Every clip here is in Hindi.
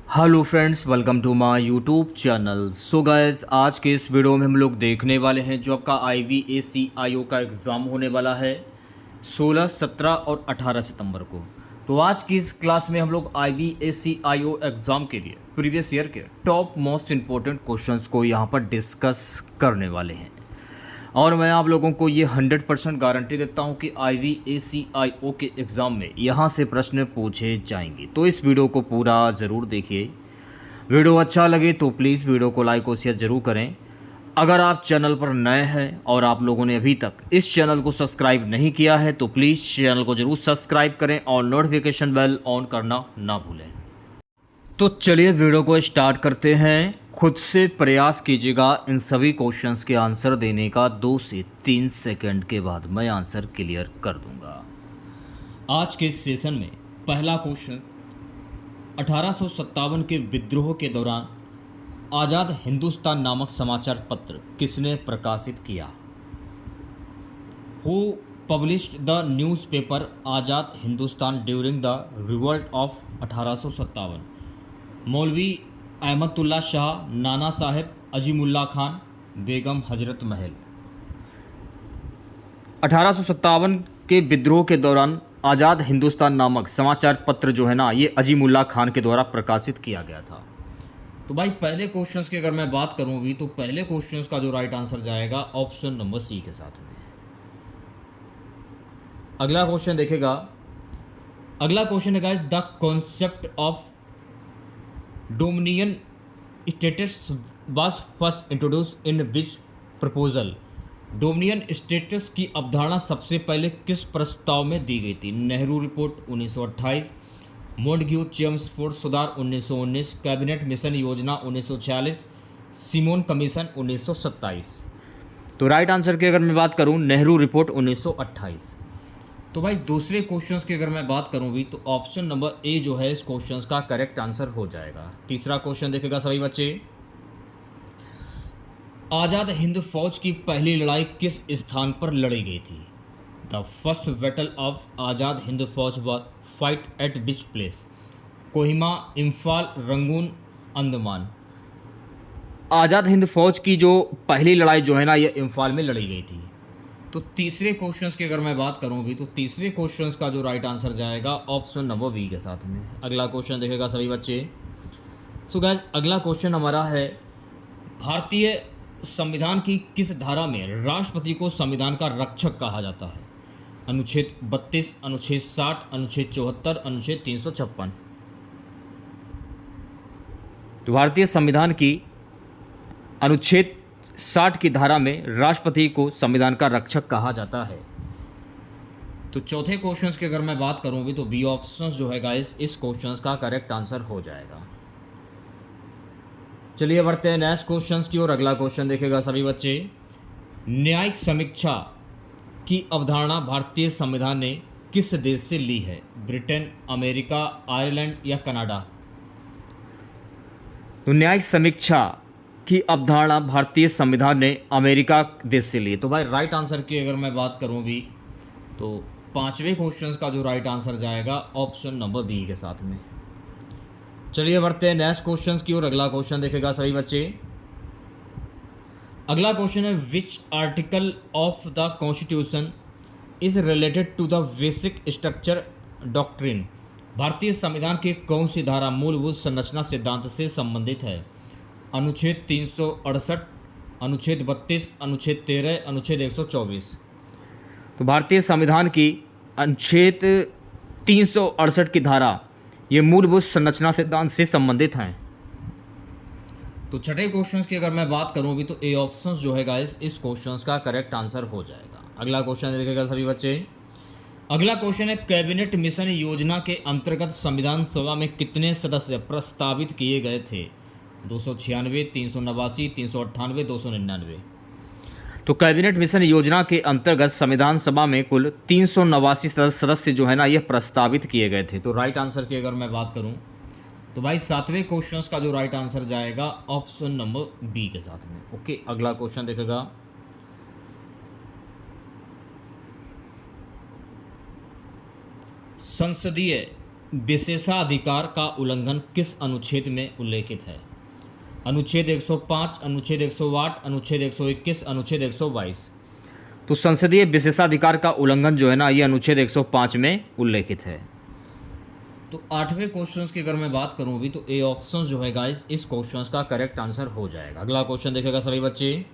Hello friends, welcome to my YouTube channel. So guys, आज के इस वीडियो में हम लोग देखने वाले हैं जो आपका IVACIO का एग्ज़ाम होने वाला है 16, 17 और 18 सितंबर को। तो आज की इस क्लास में हम लोग IVACIO एग्ज़ाम के लिए प्रीवियस ईयर के टॉप मोस्ट इम्पोर्टेंट क्वेश्चंस को यहाँ पर डिस्कस करने वाले हैं। और मैं आप लोगों को ये 100% गारंटी देता हूँ कि IVACIO के एग्ज़ाम में यहाँ से प्रश्न पूछे जाएंगे। तो इस वीडियो को पूरा ज़रूर देखिए। वीडियो अच्छा लगे तो प्लीज़ वीडियो को लाइक और शेयर ज़रूर करें। अगर आप चैनल पर नए हैं और आप लोगों ने अभी तक इस चैनल को सब्सक्राइब नहीं किया है तो प्लीज़ चैनल को ज़रूर सब्सक्राइब करें और नोटिफिकेशन बेल ऑन करना ना भूलें। तो चलिए वीडियो को स्टार्ट करते हैं। खुद से प्रयास कीजिएगा इन सभी क्वेश्चंस के आंसर देने का। 2 से 3 सेकंड के बाद मैं आंसर क्लियर कर दूंगा। आज के इस सेशन में पहला क्वेश्चन, 1857 के विद्रोह के दौरान आज़ाद हिंदुस्तान नामक समाचार पत्र किसने प्रकाशित किया? Who published the newspaper Azad Hindustan during the revolt of 1857? मौलवी अहमदुल्ला शाह, नाना साहेब, अजीमुल्ला खान, बेगम हजरत महल। 1857 के विद्रोह के दौरान आज़ाद हिंदुस्तान नामक समाचार पत्र जो है ना, ये अजीमुल्ला खान के द्वारा प्रकाशित किया गया था। तो भाई पहले क्वेश्चंस की अगर मैं बात करूँ भी तो पहले क्वेश्चंस का जो राइट आंसर जाएगा ऑप्शन नंबर सी के साथ में। अगला क्वेश्चन देखेगा। अगला क्वेश्चन है guys, the concept of dominion status was first introduce in which proposal? Dominion status की अवधारणा सबसे पहले किस प्रस्ताव में दी गई थी? नेहरू रिपोर्ट 1928, मोंटग्यू चेम्सफोर्ड सुधार 1919, कैबिनेट मिशन योजना 1946, सिमोन कमीशन 1927। तो राइट आंसर की अगर मैं बात करूं, नेहरू रिपोर्ट 1928। तो भाई दूसरे क्वेश्चंस की अगर मैं बात करूं भी तो ऑप्शन नंबर ए जो है इस क्वेश्चंस का करेक्ट आंसर हो जाएगा। तीसरा क्वेश्चन देखेगा सभी बच्चे। आज़ाद हिंद फौज की पहली लड़ाई किस स्थान पर लड़ी गई थी? The first battle of Azad Hind Fauj was fight at which place? Kohima, Imphal, Rangoon, Andaman. Azad Hind Fauj की जो पहली लड़ाई जो है ना, ये इम्फाल में लड़ी गई थी। तो तीसरे क्वेश्चंस की अगर मैं बात करूं भी तो तीसरे क्वेश्चंस का जो राइट आंसर जाएगा ऑप्शन नंबर बी के साथ में। अगला क्वेश्चन देखेगा सभी बच्चे। सो गाइस, अगला क्वेश्चन हमारा है, भारतीय संविधान की किस धारा में राष्ट्रपति को संविधान का रक्षक कहा जाता है? अनुच्छेद 32, अनुच्छेद 60, अनुच्छेद 74, अनुच्छेद 356। तो भारतीय संविधान की अनुच्छेद 60 की धारा में राष्ट्रपति को संविधान का रक्षक कहा जाता है। तो चौथे क्वेश्चंस की अगर मैं बात करूं भी तो बी ऑप्शन जो है गाइस इस क्वेश्चंस का करेक्ट आंसर हो जाएगा। चलिए बढ़ते हैं नेक्स्ट क्वेश्चंस की ओर। अगला क्वेश्चन देखेगा सभी बच्चे। न्यायिक समीक्षा की अवधारणा भारतीय संविधान ने किस देश से ली है? ब्रिटेन, अमेरिका, आयरलैंड या कनाडा? तो न्यायिक समीक्षा की अवधारणा भारतीय संविधान ने अमेरिका देश से ली। तो भाई राइट आंसर की अगर मैं बात करूं भी तो पांचवें क्वेश्चन का जो राइट आंसर जाएगा ऑप्शन नंबर बी के साथ में। चलिए बढ़ते हैं नेक्स्ट क्वेश्चन की ओर। अगला क्वेश्चन देखेगा सभी बच्चे। अगला क्वेश्चन है, which article of the constitution is related to the basic structure doctrine? भारतीय संविधान की कौन सी धारा मूलभूत संरचना सिद्धांत से संबंधित है? अनुच्छेद 368, अनुच्छेद 32, अनुच्छेद 13, अनुच्छेद 124। तो भारतीय संविधान की अनुच्छेद 368 की धारा ये मूलभूत संरचना सिद्धांत से संबंधित हैं। तो छठे क्वेश्चंस की अगर मैं बात करूं भी तो ए ऑप्शन जो है गाइस इस क्वेश्चंस का करेक्ट आंसर हो जाएगा। अगला क्वेश्चन देखेगा सभी बच्चे। अगला क्वेश्चन है, कैबिनेट मिशन योजना के अंतर्गत संविधान सभा में कितने सदस्य प्रस्तावित किए गए थे? 296, 389, 398, 299। तो कैबिनेट मिशन योजना के अंतर्गत संविधान सभा में कुल 389 सदस्य जो है ना ये प्रस्तावित किए गए थे। तो राइट आंसर की अगर मैं बात करूं तो भाई सातवें क्वेश्चन का जो राइट आंसर जाएगा ऑप्शन नंबर बी के साथ में। ओके, अगला क्वेश्चन देखेगा। संसदीय विशेषाधिकार का उल्लंघन किस अनुच्छेद में उल्लेखित है? अनुच्छेद 105, अनुच्छेद 108, अनुच्छेद 121, अनुच्छेद 122। तो संसदीय विशेषाधिकार का उल्लंघन जो है ना, ये अनुच्छेद 105 में उल्लेखित है। तो 8वें क्वेश्चन की अगर मैं बात करूं भी तो ए ऑप्शन जो है गाइस इस क्वेश्चन का करेक्ट आंसर हो जाएगा। अगला क्वेश्चन देखेगा सभी बच्चे।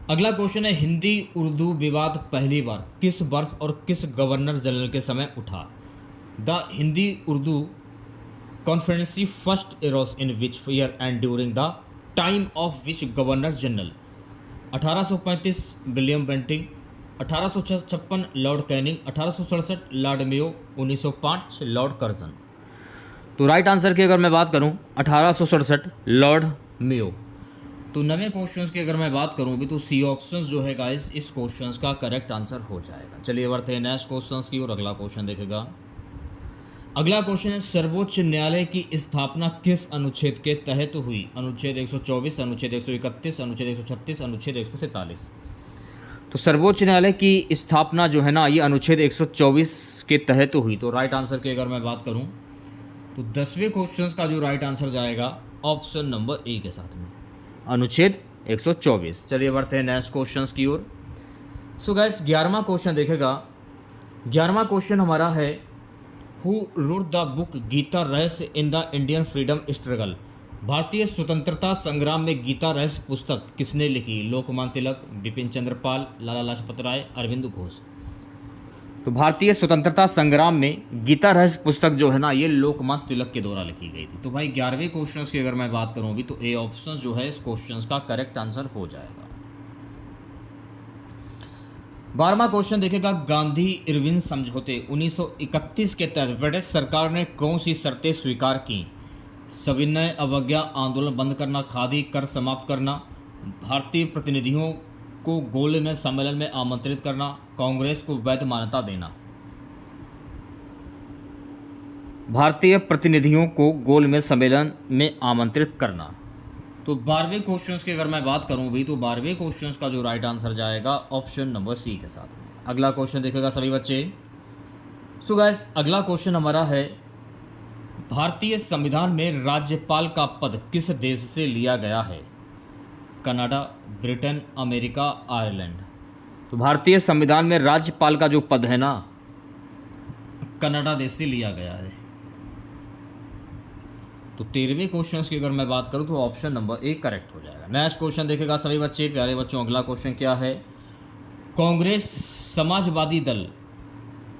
अगला क्वेश्चन है, हिंदी उर्दू विवाद पहली बार किस वर्ष और किस गवर्नर जनरल के समय उठा? The Hindi Urdu controversy first arose in which year and during the time of which governor general? 1835 William Bentinck, 1856 Lord Canning, 1867 Lord Mayo, 1905 Lord Curzon. तो राइट आंसर की अगर मैं बात करूं 1867 लॉर्ड मेयो। तो 9वें क्वेश्चन की अगर मैं बात करूं भी तो सी ऑप्शन जो है गाइस इस क्वेश्चन का करेक्ट आंसर हो जाएगा। चलिए बढ़ते हैं नेक्स्ट क्वेश्चन की और अगला क्वेश्चन देखेगा। अगला क्वेश्चन है, सर्वोच्च न्यायालय की स्थापना किस अनुच्छेद के तहत हुई? अनुच्छेद 124, अनुच्छेद 131, अनुच्छेद 136, अनुच्छेद 143। तो सर्वोच्च न्यायालय की स्थापना जो है ना, ये अनुच्छेद 124 के तहत हुई। तो राइट आंसर की अगर मैं बात करूं तो 10वें क्वेश्चन का जो राइट आंसर जाएगा ऑप्शन नंबर ए के साथ में, अनुच्छेद 124। चलिए बढ़ते हैं नेक्स्ट क्वेश्चन की ओर। सो गाइस 11वां क्वेश्चन देखेगा। 11वां क्वेश्चन हमारा है, who wrote the book Gita Rahasya in the Indian freedom struggle? भारतीय स्वतंत्रता संग्राम में गीता रहस्य पुस्तक किसने लिखी? लोकमान्य तिलक, बिपिन चंद्र पाल, लाला लाजपत राय, अरविंद घोष। तो भारतीय स्वतंत्रता संग्राम में गीता रहस्य पुस्तक जो है ना, ये लोकमान्य तिलक के द्वारा लिखी गई थी। तो भाई 11वें क्वेश्चन की अगर मैं बात करूँ भी तो ए ऑप्शन जो है इस क्वेश्चन का करेक्ट आंसर हो जाएगा। 12वां क्वेश्चन देखेगा, गांधी इरविन समझौते 1931 के तहत ब्रिटिश सरकार ने कौन सी शर्तें स्वीकार की? सविनय अवज्ञा, आंदोलन बंद करना, खादी कर समाप्त करना, भारतीय प्रतिनिधियों को गोल में सम्मेलन में आमंत्रित करना, कांग्रेस को वैध मान्यता देना। भारतीय प्रतिनिधियों को गोल में सम्मेलन में आमंत्रित करना। तो 12वें क्वेश्चन की अगर मैं बात करूं भी तो 12वें क्वेश्चन का जो राइट आंसर जाएगा ऑप्शन नंबर सी के साथ में। अगला क्वेश्चन देखेगा सभी बच्चे। सो गाइस अगला क्वेश्चन हमारा है, भारतीय संविधान में राज्यपाल का पद किस देश से लिया गया है? Canada, Britain, America, Ireland. तो भारतीय संविधान में राज्यपाल का जो पद है ना, कनाडा देश से लिया गया है। तो 13वें क्वेश्चन की अगर मैं बात करूं तो ऑप्शन नंबर ए करेक्ट हो जाएगा। नेक्स्ट क्वेश्चन देखेगा सभी बच्चे, प्यारे बच्चों। अगला क्वेश्चन क्या है, कांग्रेस समाजवादी दल,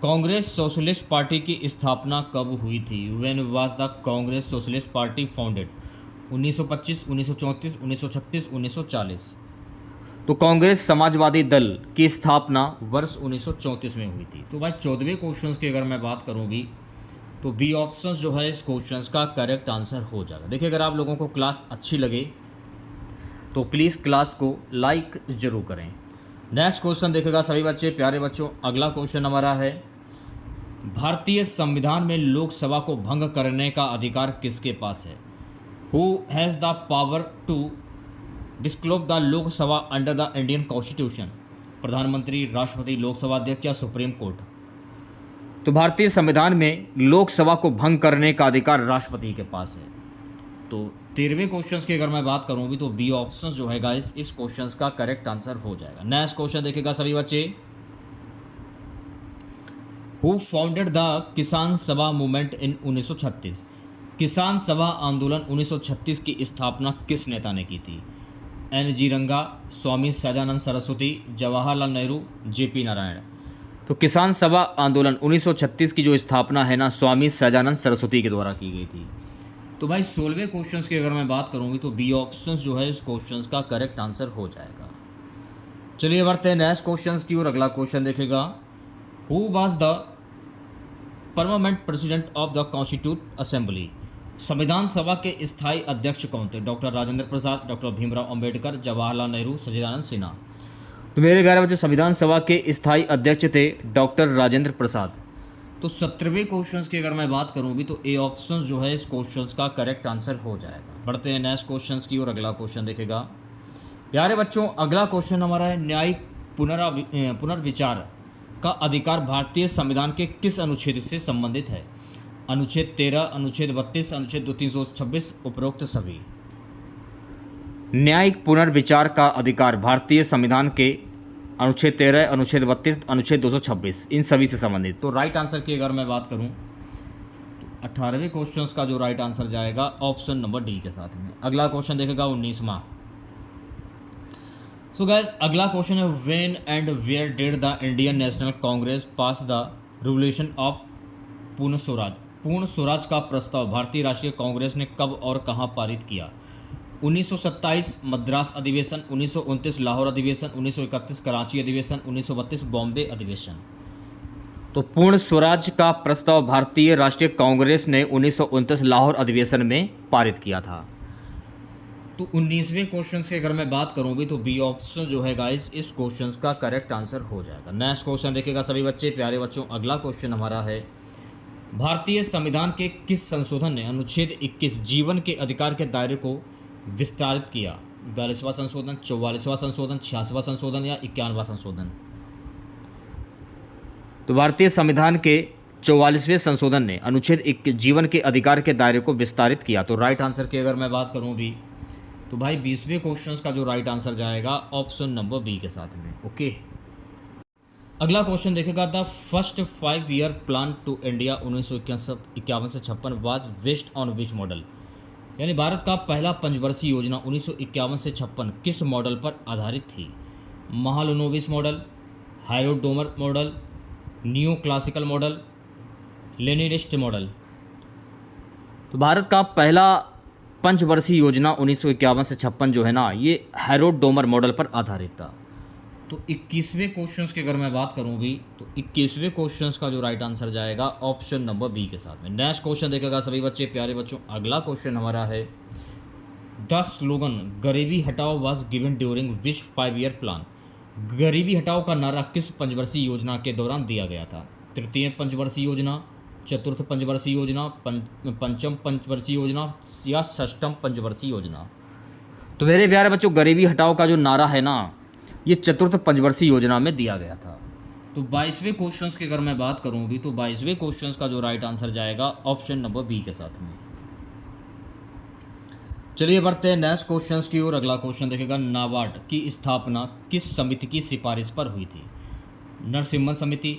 कांग्रेस सोशलिस्ट पार्टी की स्थापना कब हुई थी? When was the Congress socialist party founded? 1925, 1934, 1936, 1940। तो कांग्रेस समाजवादी दल की स्थापना वर्ष 1934 में हुई थी। तो भाई 14वें क्वेश्चन की अगर मैं बात करूँ भी तो बी ऑप्शन जो है इस क्वेश्चन का करेक्ट आंसर हो जाएगा। देखिए अगर आप लोगों को क्लास अच्छी लगे तो प्लीज़ क्लास को लाइक जरूर करें। नेक्स्ट क्वेश्चन देखेगा सभी बच्चे, प्यारे बच्चों। अगला क्वेश्चन हमारा है, भारतीय संविधान में लोकसभा को भंग करने का अधिकार किसके पास है? Who has the power to disclose the Lok Sabha under the Indian constitution? प्रधानमंत्री, राष्ट्रपति, लोकसभा अध्यक्ष या सुप्रीम कोर्ट? तो भारतीय संविधान में लोकसभा को भंग करने का अधिकार राष्ट्रपति के पास है। तो 13वें क्वेश्चन की अगर मैं बात करूं भी तो बी ऑप्शन जो है गाइस इस क्वेश्चन का करेक्ट आंसर हो जाएगा। नेक्स्ट क्वेश्चन देखेगा सभी बच्चे, हु फाउंडेड द किसान सभा मूवमेंट इन 1936? किसान सभा आंदोलन 1936 की स्थापना किस नेता ने की थी? एन जी रंगा, स्वामी सदानंद सरस्वती, जवाहरलाल नेहरू, जेपी नारायण। तो किसान सभा आंदोलन 1936 की जो स्थापना है ना, स्वामी सदानंद सरस्वती के द्वारा की गई थी। तो भाई 16वें क्वेश्चन की अगर मैं बात करूँगी तो बी ऑप्शन जो है इस क्वेश्चन का करेक्ट आंसर हो जाएगा। चलिए बढ़ते हैं नेक्स्ट क्वेश्चन की और अगला क्वेश्चन देखेगा, who was the permanent president of the constitute assembly? संविधान सभा के स्थायी अध्यक्ष कौन थे? डॉक्टर राजेंद्र प्रसाद, डॉक्टर भीमराव अंबेडकर, जवाहरलाल नेहरू, सच्चिदानंद सिन्हा। तो मेरे प्यारे बच्चों संविधान सभा के स्थायी अध्यक्ष थे डॉक्टर राजेंद्र प्रसाद। तो 17वें क्वेश्चन की अगर मैं बात करूं भी तो ए ऑप्शन जो है इस क्वेश्चन का करेक्ट आंसर हो जाएगा। बढ़ते हैं नेक्स्ट क्वेश्चन की और अगला क्वेश्चन देखेगा। प्यारे बच्चों अगला क्वेश्चन हमारा है, न्यायिक पुनर्विचार का अधिकार भारतीय संविधान के किस अनुच्छेद से संबंधित है? अनुच्छेद 13, अनुच्छेद 32, अनुच्छेद 326, उपरोक्त सभी। न्यायिक पुनर्विचार का अधिकार भारतीय संविधान के अनुच्छेद 13, अनुच्छेद 32, अनुच्छेद 226 इन सभी से संबंधित। तो राइट आंसर की अगर मैं बात करूं तो 18वें क्वेश्चन का जो राइट आंसर जाएगा ऑप्शन नंबर डी के साथ में। अगला क्वेश्चन देखेगा 19वां। सो गाइस अगला क्वेश्चन है when and where did the Indian National Congress pass the revolution of Purna Swaraj? पूर्ण स्वराज का प्रस्ताव भारतीय राष्ट्रीय कांग्रेस ने कब और कहां पारित किया? 1927 मद्रास अधिवेशन, 1929 लाहौर अधिवेशन, 1931 कराची अधिवेशन, 1932 बॉम्बे अधिवेशन। तो पूर्ण स्वराज का प्रस्ताव भारतीय राष्ट्रीय कांग्रेस ने 1929 लाहौर अधिवेशन में पारित किया था। तो 19वें क्वेश्चन की अगर मैं बात करूँ भी तो बी ऑप्शन जो है गाइस इस क्वेश्चन का करेक्ट आंसर हो जाएगा। नेक्स्ट क्वेश्चन देखिएगा सभी बच्चे, प्यारे बच्चों। अगला क्वेश्चन हमारा है भारतीय संविधान के किस संशोधन ने अनुच्छेद 21 जीवन के अधिकार के दायरे को विस्तारित किया? 42वां संशोधन, 44वां संशोधन, 86वां संशोधन या 51वां संशोधन? तो भारतीय संविधान के 44वें संशोधन ने अनुच्छेद 21 जीवन के अधिकार के दायरे को विस्तारित किया। तो राइट आंसर की अगर मैं बात करूं भी तो भाई 20वें क्वेश्चन का जो राइट आंसर जाएगा ऑप्शन नंबर बी के साथ में। ओके, अगला क्वेश्चन देखेगा the first 5 year plan to India 1951 से 56 was based on which model? यानी भारत का पहला पंचवर्षीय योजना 1951 से 56 किस मॉडल पर आधारित थी? Mahalanobis model, Harrod Domar model, new classical model, Leninist model? तो भारत का पहला पंचवर्षीय योजना 1951 से 56 जो है ना ये हेरोडोमर मॉडल पर आधारित था। तो 21वें क्वेश्चन की अगर मैं बात करूं भी तो 21वें क्वेश्चन का जो राइट आंसर जाएगा ऑप्शन नंबर बी के साथ में। नेक्स्ट क्वेश्चन देखेगा सभी बच्चे, प्यारे बच्चों। अगला क्वेश्चन हमारा है द स्लोगन गरीबी हटाओ was given during which 5 year plan? गरीबी हटाओ का नारा किस पंचवर्षीय योजना के दौरान दिया गया था? तृतीय पंचवर्षीय योजना, चतुर्थ पंचवर्षीय योजना, पंचम पंचवर्षीय योजना या षष्ठम पंचवर्षीय योजना? तो मेरे प्यारे बच्चों गरीबी हटाओ का जो नारा है ना ये चतुर्थ पंचवर्षीय योजना में दिया गया था। तो 22वें क्वेश्चन की अगर मैं बात करूं भी तो 22वें क्वेश्चन का जो राइट आंसर जाएगा ऑप्शन नंबर बी के साथ में। चलिए बढ़ते हैं नेक्स्ट क्वेश्चन की ओर। अगला क्वेश्चन देखेगा नाबार्ड की स्थापना किस समिति की सिफारिश पर हुई थी? नरसिम्हन समिति,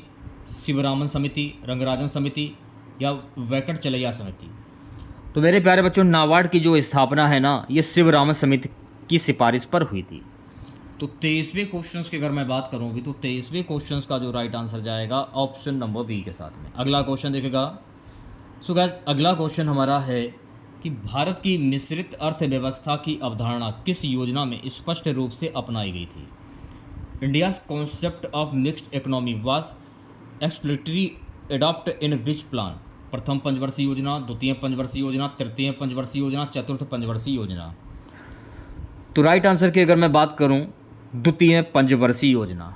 शिवरामन समिति, रंगराजन समिति या वेंकट चलैया समिति? तो मेरे प्यारे बच्चों नाबार्ड की जो स्थापना है ना ये शिवरामन समिति की सिफारिश पर हुई थी। तो 23वें क्वेश्चन की अगर मैं बात करूँ भी तो 23वें क्वेश्चन का जो राइट आंसर जाएगा ऑप्शन नंबर बी के साथ में। अगला क्वेश्चन देखेगा सो गाइस अगला क्वेश्चन हमारा है कि भारत की मिश्रित अर्थव्यवस्था की अवधारणा किस योजना में स्पष्ट रूप से अपनाई गई थी? India's concept of mixed economy was explicitly adopt in which plan? प्रथम पंचवर्षीय योजना, द्वितीय पंचवर्षीय योजना, तृतीय पंचवर्षीय योजना, चतुर्थ पंचवर्षीय योजना? तो राइट आंसर की अगर मैं बात करूं द्वितीय पंचवर्षीय योजना।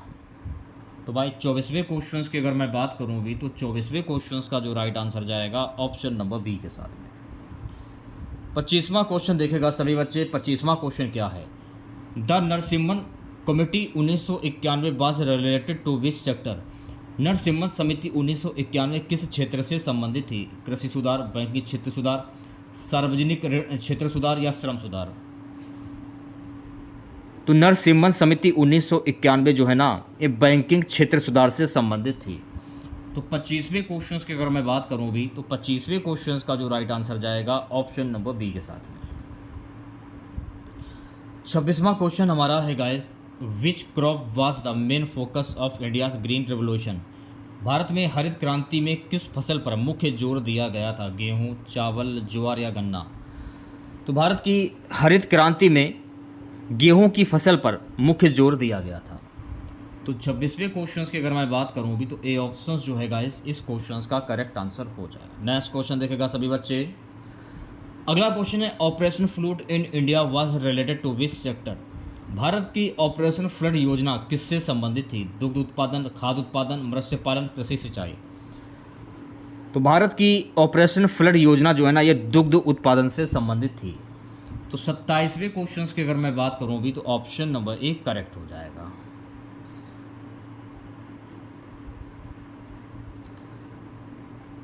तो भाई 24वें क्वेश्चन की अगर मैं बात करूं भी तो 24वें क्वेश्चन का जो राइट आंसर जाएगा ऑप्शन नंबर बी के साथ में। 25वां क्वेश्चन देखेगा सभी बच्चे। 25वां क्वेश्चन क्या है? The Narasimhan committee 1991 was related to which sector? Narasimhan समिति 1991 किस क्षेत्र से संबंधित थी? कृषि सुधार, बैंकिंग क्षेत्र सुधार, सार्वजनिक ऋण क्षेत्र सुधार या श्रम सुधार? तो नरसिम्हन समिति 1991 जो है ना ये बैंकिंग क्षेत्र सुधार से संबंधित थी। तो 25वें क्वेश्चन की अगर मैं बात करूं भी तो 25वें क्वेश्चन का जो राइट आंसर जाएगा ऑप्शन नंबर बी के साथ में। 26वां क्वेश्चन हमारा है guys which crop was the main focus of India's green revolution? Bharat में हरित क्रांति में किस फसल पर मुख्य जोर दिया गया था? गेहूं, चावल, ज्वार या गन्ना? तो भारत की हरित क्रांति में गेहूं की फसल पर मुख्य जोर दिया गया था। तो 26वें क्वेश्चन की अगर मैं बात करूं भी तो ए ऑप्शन जो है गाइस इस क्वेश्चन का करेक्ट आंसर हो जाएगा। नेक्स्ट क्वेश्चन देखेगा सभी बच्चे। अगला क्वेश्चन है operation flood in India was related to which sector? Bharat की ऑपरेशन फ्लड योजना किससे संबंधित थी? दुग्ध उत्पादन, खाद्य उत्पादन, मत्स्य पालन, कृषि सिंचाई? तो भारत की ऑपरेशन फ्लड योजना जो है ना ये दुग्ध उत्पादन से संबंधित थी। तो 27वें क्वेश्चन की अगर मैं बात करूं भी तो ऑप्शन नंबर 1 करेक्ट हो जाएगा।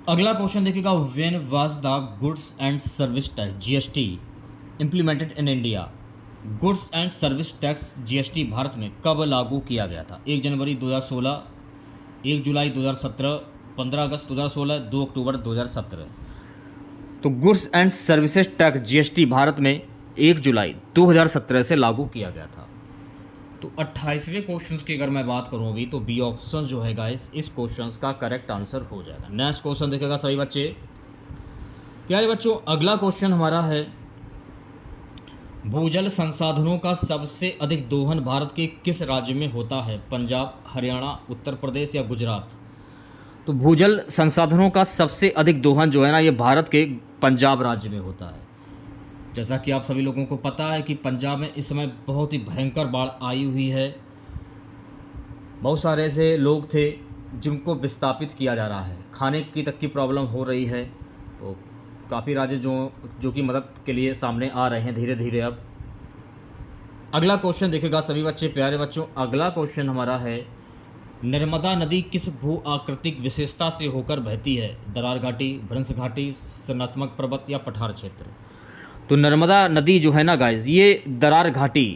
अगला क्वेश्चन देखिएगा, when was the goods and service tax GST implemented in India. Goods and service tax GST Bharat में कब लागू किया गया था? 1 जनवरी 2016, 1 जुलाई 2017, 15 अगस्त 2016, 2 अक्टूबर 2017। तो goods and services tax GST Bharat में 1 जुलाई 2017 से लागू किया गया था। तो 28वें क्वेश्चन की अगर मैं बात करूं अभी, तो बी ऑप्शन जो है गाइस इस क्वेश्चन का करेक्ट आंसर हो जाएगा। नेक्स्ट क्वेश्चन देखेगा सभी बच्चे। प्यारे बच्चों, अगला क्वेश्चन हमारा है, भूजल संसाधनों का सबसे अधिक दोहन भारत के किस राज्य में होता है? पंजाब, हरियाणा, उत्तर प्रदेश या गुजरात? तो भूजल संसाधनों का सबसे अधिक दोहन जो है ना, ये भारत के पंजाब राज्य में होता है। जैसा कि आप सभी लोगों को पता है कि पंजाब में इस समय बहुत ही भयंकर बाढ़ आई हुई है। बहुत सारे ऐसे लोग थे जिनको विस्थापित किया जा रहा है, खाने की तक की प्रॉब्लम हो रही है। तो काफ़ी राज्य जो कि मदद के लिए सामने आ रहे हैं धीरे धीरे। अब अगला क्वेश्चन देखेगा सभी बच्चे, प्यारे बच्चों, अगला क्वेश्चन हमारा है, नर्मदा नदी किस भू आकृतिक विशेषता से होकर बहती है? दरार घाटी, भ्रंश घाटी, संरचनात्मक पर्वत या पठार क्षेत्र? तो नर्मदा नदी जो है ना गाइज, ये दरार घाटी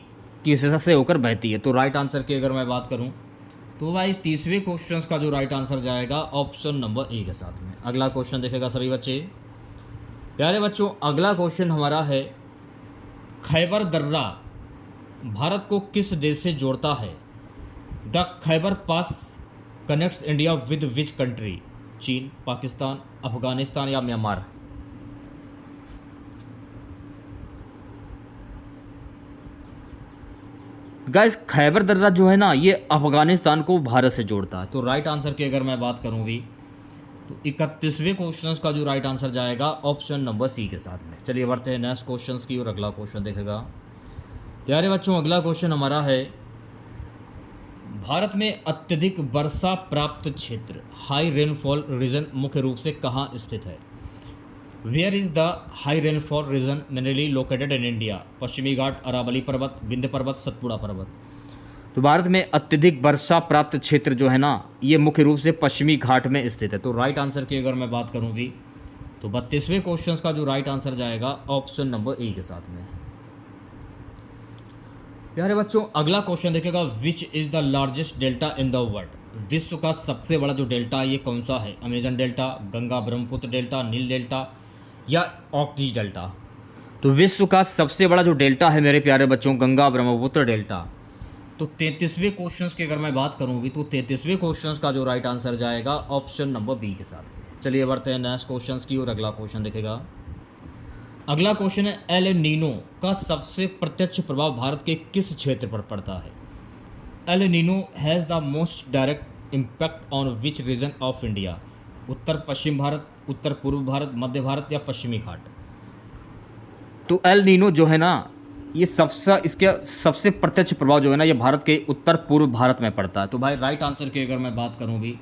की विशेषता से होकर बहती है। तो राइट आंसर की अगर मैं बात करूं, तो भाई 30वें क्वेश्चन का जो राइट आंसर जाएगा ऑप्शन नंबर ए के साथ में। अगला क्वेश्चन देखेगा सभी बच्चे, प्यारे बच्चों, अगला क्वेश्चन हमारा है, खैबर दर्रा भारत को किस देश से जोड़ता है? The Khyber pass connects India with which country? चीन, पाकिस्तान, अफगानिस्तान या म्यांमार? गाइस, खैबर दर्रा जो है ना, ये अफगानिस्तान को भारत से जोड़ता है। तो राइट आंसर की अगर मैं बात करूं भी, तो 31वें क्वेश्चन का जो राइट आंसर जाएगा ऑप्शन नंबर सी के साथ में। चलिए बढ़ते हैं नेक्स्ट क्वेश्चन की और अगला क्वेश्चन देखेगा प्यारे बच्चों। अगला क्वेश्चन हमारा है, भारत में अत्यधिक वर्षा प्राप्त क्षेत्र हाई रेनफॉल रीजन मुख्य रूप से कहाँ स्थित है? Where is the high rainfall region mainly located in India? पश्चिमी घाट, अरावली पर्वत, विंध्य पर्वत, सतपुड़ा पर्वत? तो भारत में अत्यधिक वर्षा प्राप्त क्षेत्र जो है ना, ये मुख्य रूप से पश्चिमी घाट में स्थित है। तो राइट आंसर की अगर मैं बात करूँ भी, तो 32वें क्वेश्चन का जो राइट आंसर जाएगा ऑप्शन नंबर ए के साथ में। प्यारे बच्चों, अगला क्वेश्चन देखेगा, विच is the largest delta in the world? विश्व का सबसे बड़ा जो डेल्टा ये कौन सा है? Amazon delta, Ganga Brahmaputra delta, नील डेल्टा या ऑक्टिज डेल्टा? तो विश्व का सबसे बड़ा जो डेल्टा है मेरे प्यारे बच्चों, गंगा ब्रह्मपुत्र डेल्टा। तो 33वें क्वेश्चन की अगर मैं बात करूँ भी, तो 33वें क्वेश्चन का जो राइट आंसर जाएगा ऑप्शन नंबर बी के साथ। चलिए बढ़ते हैं नेक्स्ट क्वेश्चन की और अगला क्वेश्चन देखेगा। अगला क्वेश्चन है, एल नीनो का सबसे प्रत्यक्ष प्रभाव भारत के किस क्षेत्र पर पड़ता है? El Nino has the most direct impact on which region of India? उत्तर पश्चिम भारत, उत्तर पूर्व भारत, मध्य भारत या पश्चिमी घाट? तो एल नीनो जो है ना, ये इसके सबसे प्रत्यक्ष प्रभाव जो है ना, ये भारत के उत्तर पूर्व भारत में पड़ता है। तो भाई राइट आंसर की अगर मैं बात करूँ भी,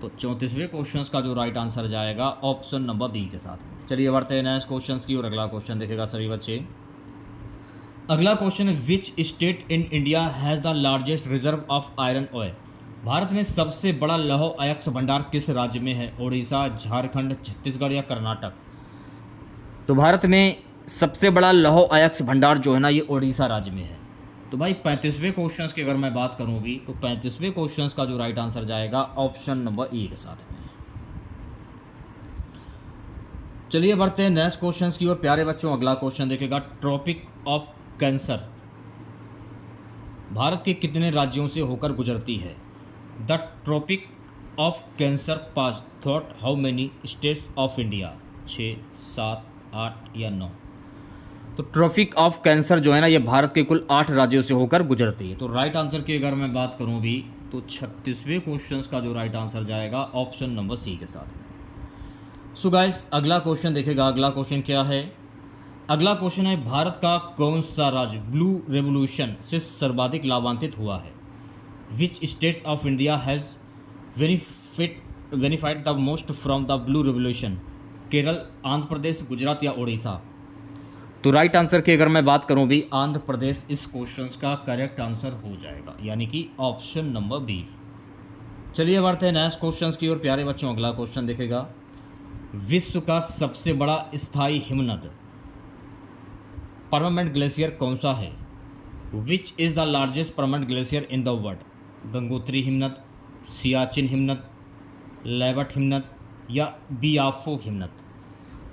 तो 34वें क्वेश्चन का जो राइट आंसर जाएगा ऑप्शन नंबर बी के साथ में। चलिए बढ़ते हैं नेक्स्ट क्वेश्चन की और अगला क्वेश्चन देखेगा सभी बच्चे। अगला क्वेश्चन है, which state in India has the largest reserve of iron oil? Bharat में सबसे बड़ा लौह अयस्क भंडार किस राज्य में है? ओडिशा, झारखंड, छत्तीसगढ़ या कर्नाटक? तो भारत में सबसे बड़ा लौह अयस्क भंडार जो है ना, ये ओडिशा राज्य में है। तो भाई 35वें क्वेश्चन की अगर मैं बात करूँ भी, तो 35वें क्वेश्चन का जो राइट आंसर जाएगा ऑप्शन नंबर ए के साथ में। चलिए बढ़ते हैं नेक्स्ट क्वेश्चन की और प्यारे बच्चों, अगला क्वेश्चन देखेगा, ट्रॉपिक ऑफ कैंसर भारत के कितने राज्यों से होकर गुजरती है? The tropic of cancer pass through how many states of India? 6, 7, 8 या 9? तो ट्रॉपिक ऑफ कैंसर जो है ना, ये भारत के कुल 8 राज्यों से होकर गुजरती है। तो राइट आंसर की अगर मैं बात करूं भी, तो 36वें क्वेश्चन का जो राइट आंसर जाएगा ऑप्शन नंबर सी के साथ में। सो गाइस, अगला क्वेश्चन देखेगा। अगला क्वेश्चन क्या है? अगला क्वेश्चन है, भारत का कौन सा राज्य ब्लू रेवोल्यूशन से सर्वाधिक लाभान्वित हुआ है? Which state of India has benefit the most from the blue revolution? Kerala, Andhra Pradesh, Gujarat या उड़ीसा? तो राइट आंसर की अगर मैं बात करूं भी, आंध्र प्रदेश इस क्वेश्चन का करेक्ट आंसर हो जाएगा, यानी कि ऑप्शन नंबर बी। चलिए बढ़ते हैं नेक्स्ट क्वेश्चन की और प्यारे बच्चों, अगला क्वेश्चन देखेगा। विश्व का सबसे बड़ा स्थायी हिमनद परमानेंट ग्लेशियर कौन सा है? विच is the largest permanent glacier in the world? Gangotri हिमनद, सियाचिन हिमनद, लेबट हिमनद या बियाफो हिमनद?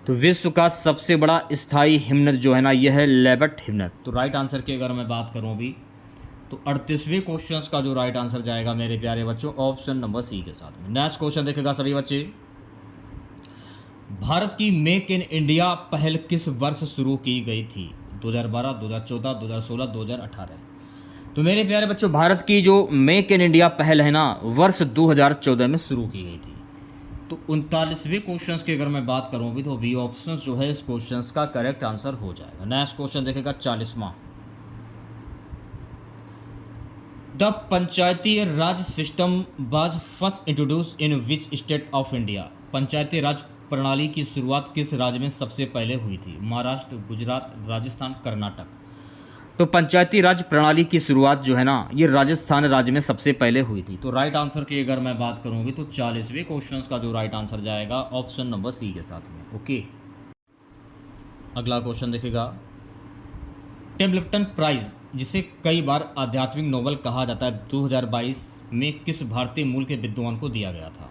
तो विश्व का सबसे बड़ा स्थायी हिमनद जो है ना, यह है लेबट हिमनद। तो राइट आंसर की अगर मैं बात करूं अभी, तो 38वें क्वेश्चन का जो राइट आंसर जाएगा मेरे प्यारे बच्चों, ऑप्शन नंबर सी के साथ में। नेक्स्ट क्वेश्चन देखेगा सभी बच्चे, भारत की मेक इन इंडिया पहल किस वर्ष शुरू की गई थी? 2012, 2014, 2016, 2018? तो मेरे प्यारे बच्चों, भारत की जो मेक इन इंडिया पहल है ना, वर्ष 2014 में शुरू की गई थी। तो 39वें क्वेश्चन की अगर मैं बात करूँ भी, तो बी ऑप्शन जो है इस क्वेश्चन का करेक्ट आंसर हो जाएगा। नेक्स्ट क्वेश्चन देखेगा 40वां, the panchayati raj system was first introduce in which state of India? Panchayati raj प्रणाली की शुरुआत किस राज्य में सबसे पहले हुई थी? महाराष्ट्र, गुजरात, राजस्थान, कर्नाटक? तो पंचायती राज प्रणाली की शुरुआत जो है ना, ये राजस्थान राज्य में सबसे पहले हुई थी। तो राइट आंसर की अगर मैं बात करूँगी, तो 40वें क्वेश्चन का जो राइट आंसर जाएगा ऑप्शन नंबर सी के साथ में। ओके, अगला क्वेश्चन देखेगा, टेम्पल्टन प्राइज, जिसे कई बार आध्यात्मिक नोबेल कहा जाता है, 2022 में किस भारतीय मूल के विद्वान को दिया गया था?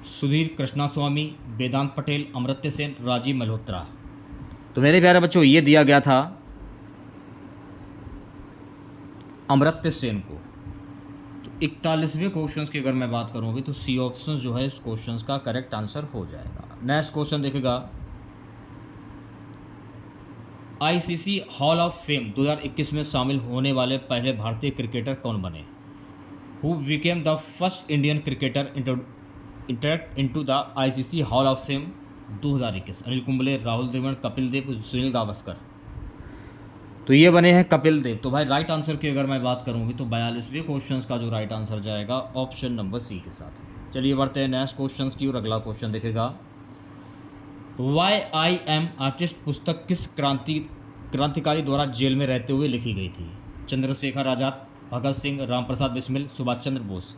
सुधीर कृष्णास्वामी, वेदांत पटेल, अमर्त्य सेन, राजीव मल्होत्रा? तो मेरे प्यारे बच्चों, ये दिया गया था अमर्त्य सेन को। तो 41वें क्वेश्चन की अगर मैं बात करूँगी, तो सी ऑप्शन जो है इस क्वेश्चन का करेक्ट आंसर हो जाएगा। नेक्स्ट क्वेश्चन देखेगा, आईसीसी हॉल ऑफ फेम 2021 में शामिल होने वाले पहले भारतीय क्रिकेटर कौन बने? Who became the first Indian cricketer inducted into the ICC hall of fame 2021? Anil Kumble, Rahul Dravid, Kapil Dev, Sunil Gavaskar? तो ये बने हैं कपिल देव। तो भाई राइट आंसर की अगर मैं बात करूँगी, तो 42वें क्वेश्चन का जो राइट आंसर जाएगा ऑप्शन नंबर सी के साथ। चलिए बढ़ते हैं नेक्स्ट क्वेश्चन की और अगला क्वेश्चन देखेगा, वाई आई एम आर्टिस्ट पुस्तक किस क्रांतिकारी द्वारा जेल में रहते हुए लिखी गई थी? चंद्रशेखर आज़ाद, भगत सिंह, रामप्रसाद बिस्मिल, सुभाष चंद्र बोस?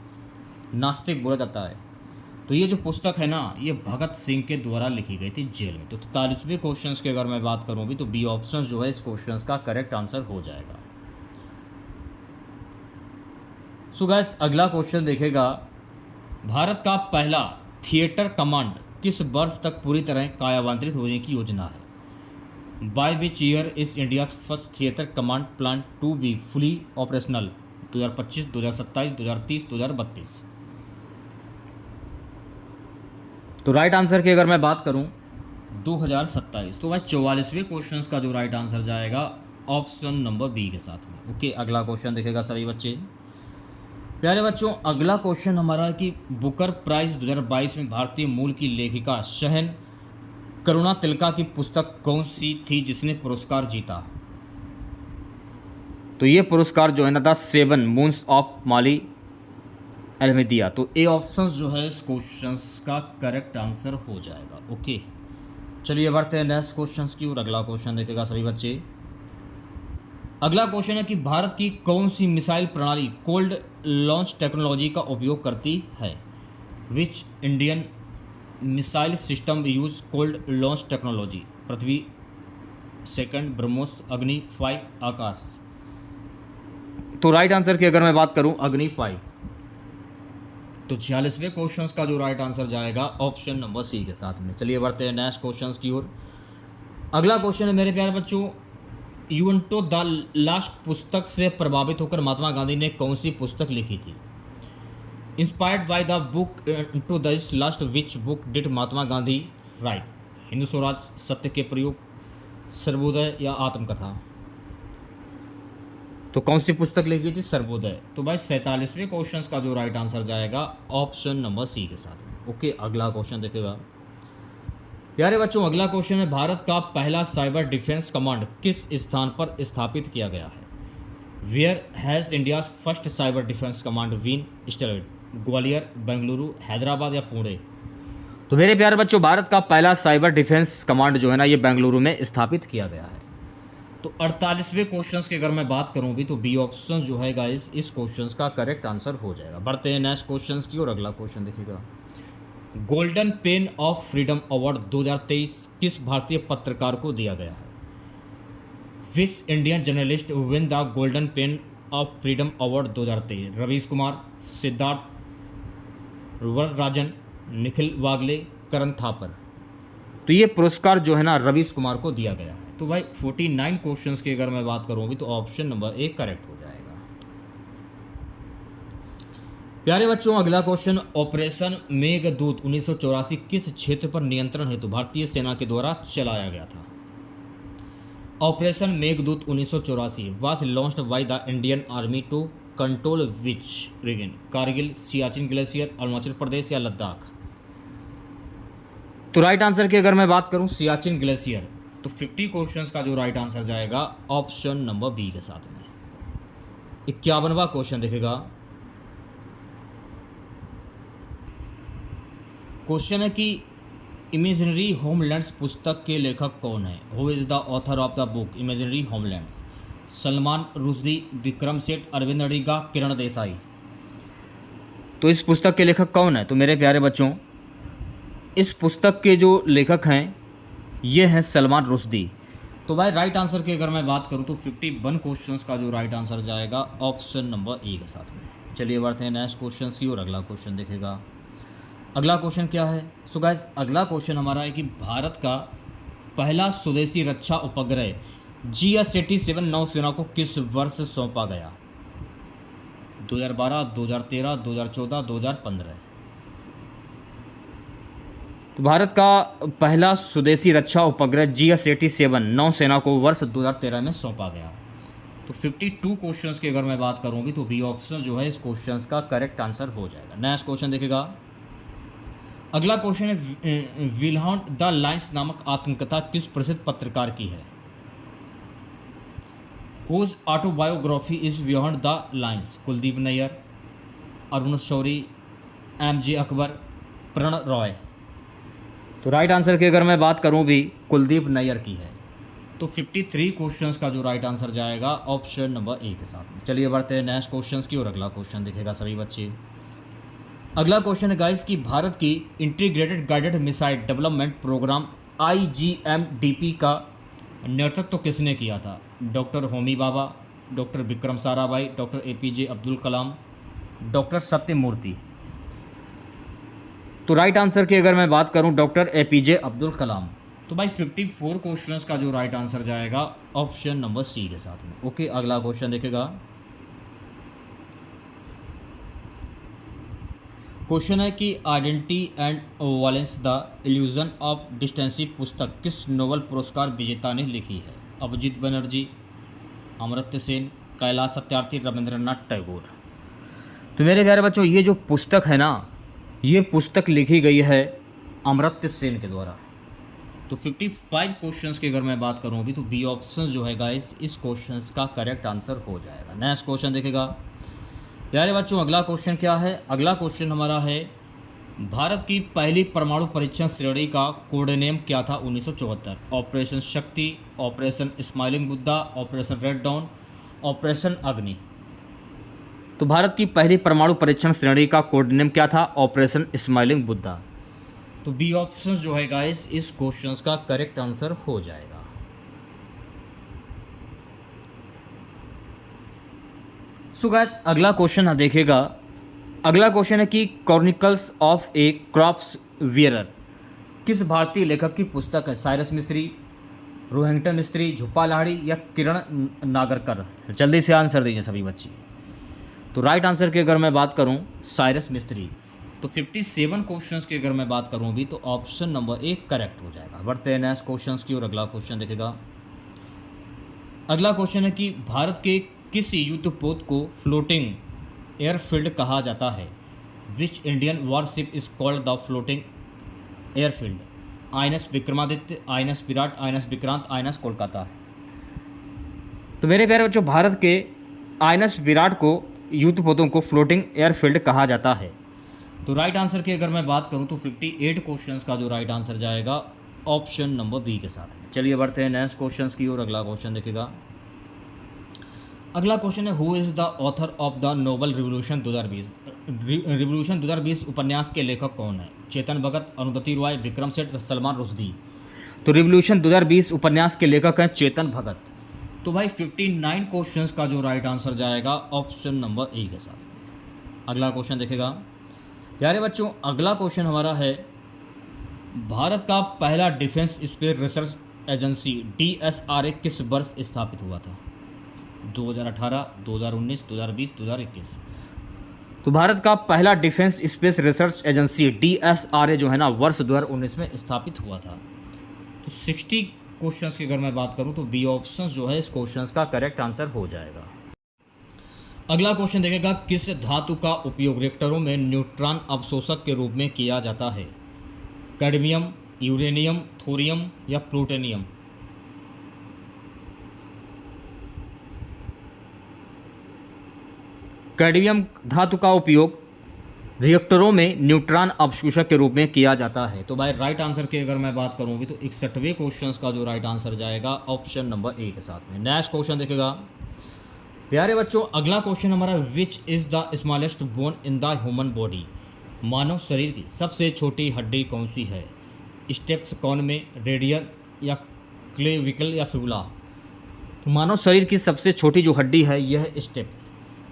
नास्तिक बोला जाता है। तो ये जो पुस्तक है ना, ये भगत सिंह के द्वारा लिखी गई थी जेल में। तो 43वें क्वेश्चन की अगर मैं बात करूँ भी, तो बी ऑप्शन जो है इस क्वेश्चन का करेक्ट आंसर हो जाएगा। सो गाइस, अगला क्वेश्चन देखेगा, भारत का पहला थिएटर कमांड किस वर्ष तक पूरी तरह कायावांतरित होने की योजना है? By which year is India first theatre command plan to be fully operational? 2025, 2027, 2030, 2032? तो राइट आंसर की अगर मैं बात करूं, 2027। तो भाई 44वें क्वेश्चन का जो राइट आंसर जाएगा ऑप्शन नंबर बी के साथ में। ओके, अगला क्वेश्चन देखेगा सभी बच्चे। प्यारे बच्चों, अगला क्वेश्चन हमारा है कि बुकर प्राइज 2022 में भारतीय मूल की लेखिका शहन करुणा तिलका की पुस्तक कौन सी थी जिसने पुरस्कार जीता? तो ये पुरस्कार जो है ना, द 7 मून्स ऑफ माली अल्मेदिया। तो ए ऑप्शन जो है इस क्वेश्चन का करेक्ट आंसर हो जाएगा। ओके, चलिए बढ़ते हैं नेक्स्ट क्वेश्चन की और अगला क्वेश्चन देखेगा सभी बच्चे। अगला क्वेश्चन है कि भारत की कौन सी मिसाइल प्रणाली कोल्ड लॉन्च टेक्नोलॉजी का उपयोग करती है? Which Indian missile system use cold launch technology? Prithvi, second BrahMos, अग्नि 5, आकाश? तो राइट आंसर की अगर मैं बात करूं, अग्नि 5। तो 46वें क्वेश्चन का जो राइट आंसर जाएगा ऑप्शन नंबर सी के साथ में। चलिए बढ़ते हैं नेक्स्ट क्वेश्चन की ओर। अगला क्वेश्चन है मेरे प्यारे बच्चों, यूवेंटो द लास्ट पुस्तक से प्रभावित होकर महात्मा गांधी ने कौन सी पुस्तक लिखी थी? Inspired by the book to the last which book did Mahatma Gandhi write? Hindu Swaraj, सत्य के प्रयोग, सर्वोदय या आत्मकथा? तो कौन सी पुस्तक लिखी थी? सर्वोदय। तो भाई 47वें क्वेश्चन का जो राइट आंसर जाएगा ऑप्शन नंबर सी के साथ। ओके, अगला क्वेश्चन देखेगा। प्यारे बच्चों, अगला क्वेश्चन है, भारत का पहला साइबर डिफेंस कमांड किस स्थान पर स्थापित किया गया है? Where has India first cyber defence command been established? Gwalior, Bengaluru, Hyderabad या पुणे? तो मेरे प्यारे बच्चों, भारत का पहला साइबर डिफेंस कमांड जो है ना, ये बेंगलुरु में स्थापित किया गया है। तो 48वें क्वेश्चन की अगर मैं बात करूं भी, तो बी ऑप्शन जो है गाइस इस क्वेश्चन का करेक्ट आंसर हो जाएगा। बढ़ते हैं नेक्स्ट क्वेश्चन की और अगला क्वेश्चन देखिएगा। Golden pen of freedom award 2023 किस भारतीय पत्रकार को दिया गया है? Which Indian journalist win the golden pen of freedom award 2023? Ravish Kumar, Siddharth Varadarajan, Nikhil Wagle, Karan Thapar. तो ये पुरस्कार जो है ना रवीश कुमार को दिया गया है। तो भाई 49 क्वेश्चंस की अगर मैं बात करूँ अभी तो ऑप्शन नंबर ए करेक्ट हो जाएगा। प्यारे बच्चों, अगला क्वेश्चन, ऑपरेशन मेघदूत 1984 किस क्षेत्र पर नियंत्रण हेतु भारतीय सेना के द्वारा चलाया गया था? Operation Meghdoot 1984 was launched by the Indian army to control which region? Kargil, Siachen glacier, Arunachal Pradesh या लद्दाख? तो राइट आंसर की अगर मैं बात करूं सियाचिन ग्लेशियर। तो 50 क्वेश्चंस का जो राइट आंसर जाएगा ऑप्शन नंबर बी के साथ में। 51वां क्वेश्चन देखेगा। क्वेश्चन है कि इमेजिनरी होमलैंड्स पुस्तक के लेखक कौन है? Who is the author of the book imaginary homelands? Salman Rushdie, Vikram Seth, Arvind Adiga, Kiran Desai. तो इस पुस्तक के लेखक कौन है? तो मेरे प्यारे बच्चों, इस पुस्तक के जो लेखक हैं ये हैं सलमान रुश्दी। तो भाई राइट आंसर की अगर मैं बात करूं तो 51 क्वेश्चंस का जो राइट आंसर जाएगा ऑप्शन नंबर ए के साथ में। चलिए बढ़ते हैं नेक्स्ट क्वेश्चन की और अगला क्वेश्चन देखेगा। अगला क्वेश्चन क्या है? सो गाइस अगला क्वेश्चन हमारा है कि भारत का पहला स्वदेशी रक्षा उपग्रह GS-87 नौसेना को किस वर्ष सौंपा गया? 2012, 2013, 2014, 2015। तो भारत का पहला स्वदेशी रक्षा उपग्रह GS-87 नौसेना को वर्ष 2013 में सौंपा गया। तो 52 क्वेश्चंस की अगर मैं बात करूँगी तो बी ऑप्शन जो है इस क्वेश्चंस का करेक्ट आंसर हो जाएगा। नेक्स्ट क्वेश्चन देखेगा। अगला क्वेश्चन है बिहाइंड द लाइन्स नामक आत्मकथा किस प्रसिद्ध पत्रकार की है? Whose autobiography is behind the lines? Kuldip Nayar, Arun Shourie, MJ Akbar, Pranoy Roy. तो राइट आंसर की अगर मैं बात करूं भी कुलदीप नैयर की है। तो 53 क्वेश्चंस का जो राइट आंसर जाएगा ऑप्शन नंबर ए के साथ में। चलिए बढ़ते हैं नेक्स्ट क्वेश्चंस की और अगला क्वेश्चन देखेगा सभी बच्चे। अगला क्वेश्चन है गाइस कि भारत की integrated guided missile development programme IGMDP का नेतृत्व किसने किया था? Doctor Homi Bhabha, doctor Vikram Sarabhai, doctor APJ Abdul Kalam, doctor Satyamurti. तो राइट आंसर की अगर मैं बात करूं डॉक्टर APJ अब्दुल कलाम। तो भाई 54 क्वेश्चंस का जो राइट आंसर जाएगा ऑप्शन नंबर सी के साथ में। ओके, अगला क्वेश्चन देखेगा। क्वेश्चन है कि identity and violence the illusion of destiny पुस्तक किस नोबेल पुरस्कार विजेता ने लिखी है? अभिजीत बनर्जी, अमर्त्य सेन, कैलाश सत्यार्थी, रविंद्रनाथ टैगोर। तो मेरे प्यारे बच्चों, ये जो पुस्तक है ना, ये पुस्तक लिखी गई है अमर्त्य सेन के द्वारा। तो 55 क्वेश्चंस की अगर मैं बात करूँ अभी तो बी ऑप्शन जो है गाइस इस क्वेश्चन का करेक्ट आंसर हो जाएगा। नेक्स्ट क्वेश्चन देखेगा। प्यारे बच्चों, अगला क्वेश्चन क्या है? अगला क्वेश्चन हमारा है भारत की पहली परमाणु परीक्षण श्रेणी का कोड नेम क्या था 1974? Operation Shakti, operation smiling Buddha, operation red dawn, operation Agni. तो भारत की पहली परमाणु परीक्षण श्रेणी का कोड नेम क्या था? Operation smiling Buddha. तो बी ऑप्शन जो है गाइस इस क्वेश्चन का करेक्ट आंसर हो जाएगा। सो गाइस अगला क्वेश्चन देखेगा। अगला क्वेश्चन है कि chronicles of A crops wearer किस भारतीय लेखक की पुस्तक है? साइरस मिस्त्री, रोहिंग्टन मिस्त्री, झुप्पा लाहिड़ी या किरण नागरकर? जल्दी से आंसर दीजिए सभी बच्चे। तो राइट आंसर की अगर मैं बात करूं साइरस मिस्त्री। तो 57 क्वेश्चंस की अगर मैं बात करूं भी तो ऑप्शन नंबर ए करेक्ट हो जाएगा। बढ़ते हैं नेक्स्ट क्वेश्चंस की और अगला क्वेश्चन देखेगा। अगला क्वेश्चन है कि भारत के किस युद्धपोत को फ्लोटिंग एयरफील्ड कहा जाता है? Which Indian worship is called the floating airfield? INS Vikramaditya, INS Virat, INS Vikrant, INS Kolkata. तो मेरे प्यारे बच्चों, भारत के INS विराट को युद्धपोतों को फ्लोटिंग एयरफील्ड कहा जाता है। तो राइट आंसर की अगर मैं बात करूं तो 58 क्वेश्चंस का जो राइट आंसर जाएगा ऑप्शन नंबर बी के साथ। चलिए बढ़ते हैं नेक्स्ट क्वेश्चंस की और अगला क्वेश्चन देखेगा। अगला क्वेश्चन है who is the author of the novel revolution 2020? Revolution 2020 उपन्यास के लेखक कौन है? चेतन भगत, अरुंधति रॉय, विक्रम सेठ, सलमान रुश्दी। तो रिवॉल्यूशन 2020 उपन्यास के लेखक हैं चेतन भगत। तो भाई 59 क्वेश्चंस का जो राइट आंसर जाएगा ऑप्शन नंबर ए के साथ। अगला क्वेश्चन देखेगा प्यारे बच्चों, अगला क्वेश्चन हमारा है भारत का पहला defence space research agency DSRA किस वर्ष स्थापित हुआ था? 2018, 2019, 2020, 2021। तो भारत का पहला defence space research agency DSRA जो है ना वर्ष 2019 में स्थापित हुआ था। तो 60 क्वेश्चंस की अगर मैं बात करूं तो बी ऑप्शन जो है इस क्वेश्चंस का करेक्ट आंसर हो जाएगा। अगला क्वेश्चन देखेगा किस धातु का उपयोग रिएक्टरों में न्यूट्रॉन अवशोषक के रूप में किया जाता है? कैडमियम, यूरेनियम, थोरियम या प्लूटोनियम? कैडमियम धातु का उपयोग रिएक्टरों में न्यूट्रॉन अवशोषक के रूप में किया जाता है। तो भाई राइट आंसर की अगर मैं बात करूँगी तो 61वें क्वेश्चन का जो राइट आंसर जाएगा ऑप्शन नंबर ए के साथ में। नेक्स्ट क्वेश्चन देखेगा प्यारे बच्चों, अगला क्वेश्चन हमारा which is the smallest bone in the human body? मानव शरीर की सबसे छोटी हड्डी कौन सी है? स्टेप्स कौन में, रेडियल या क्लेविकल या फिबुला? तो मानव शरीर की सबसे छोटी जो हड्डी है यह है स्टेप्स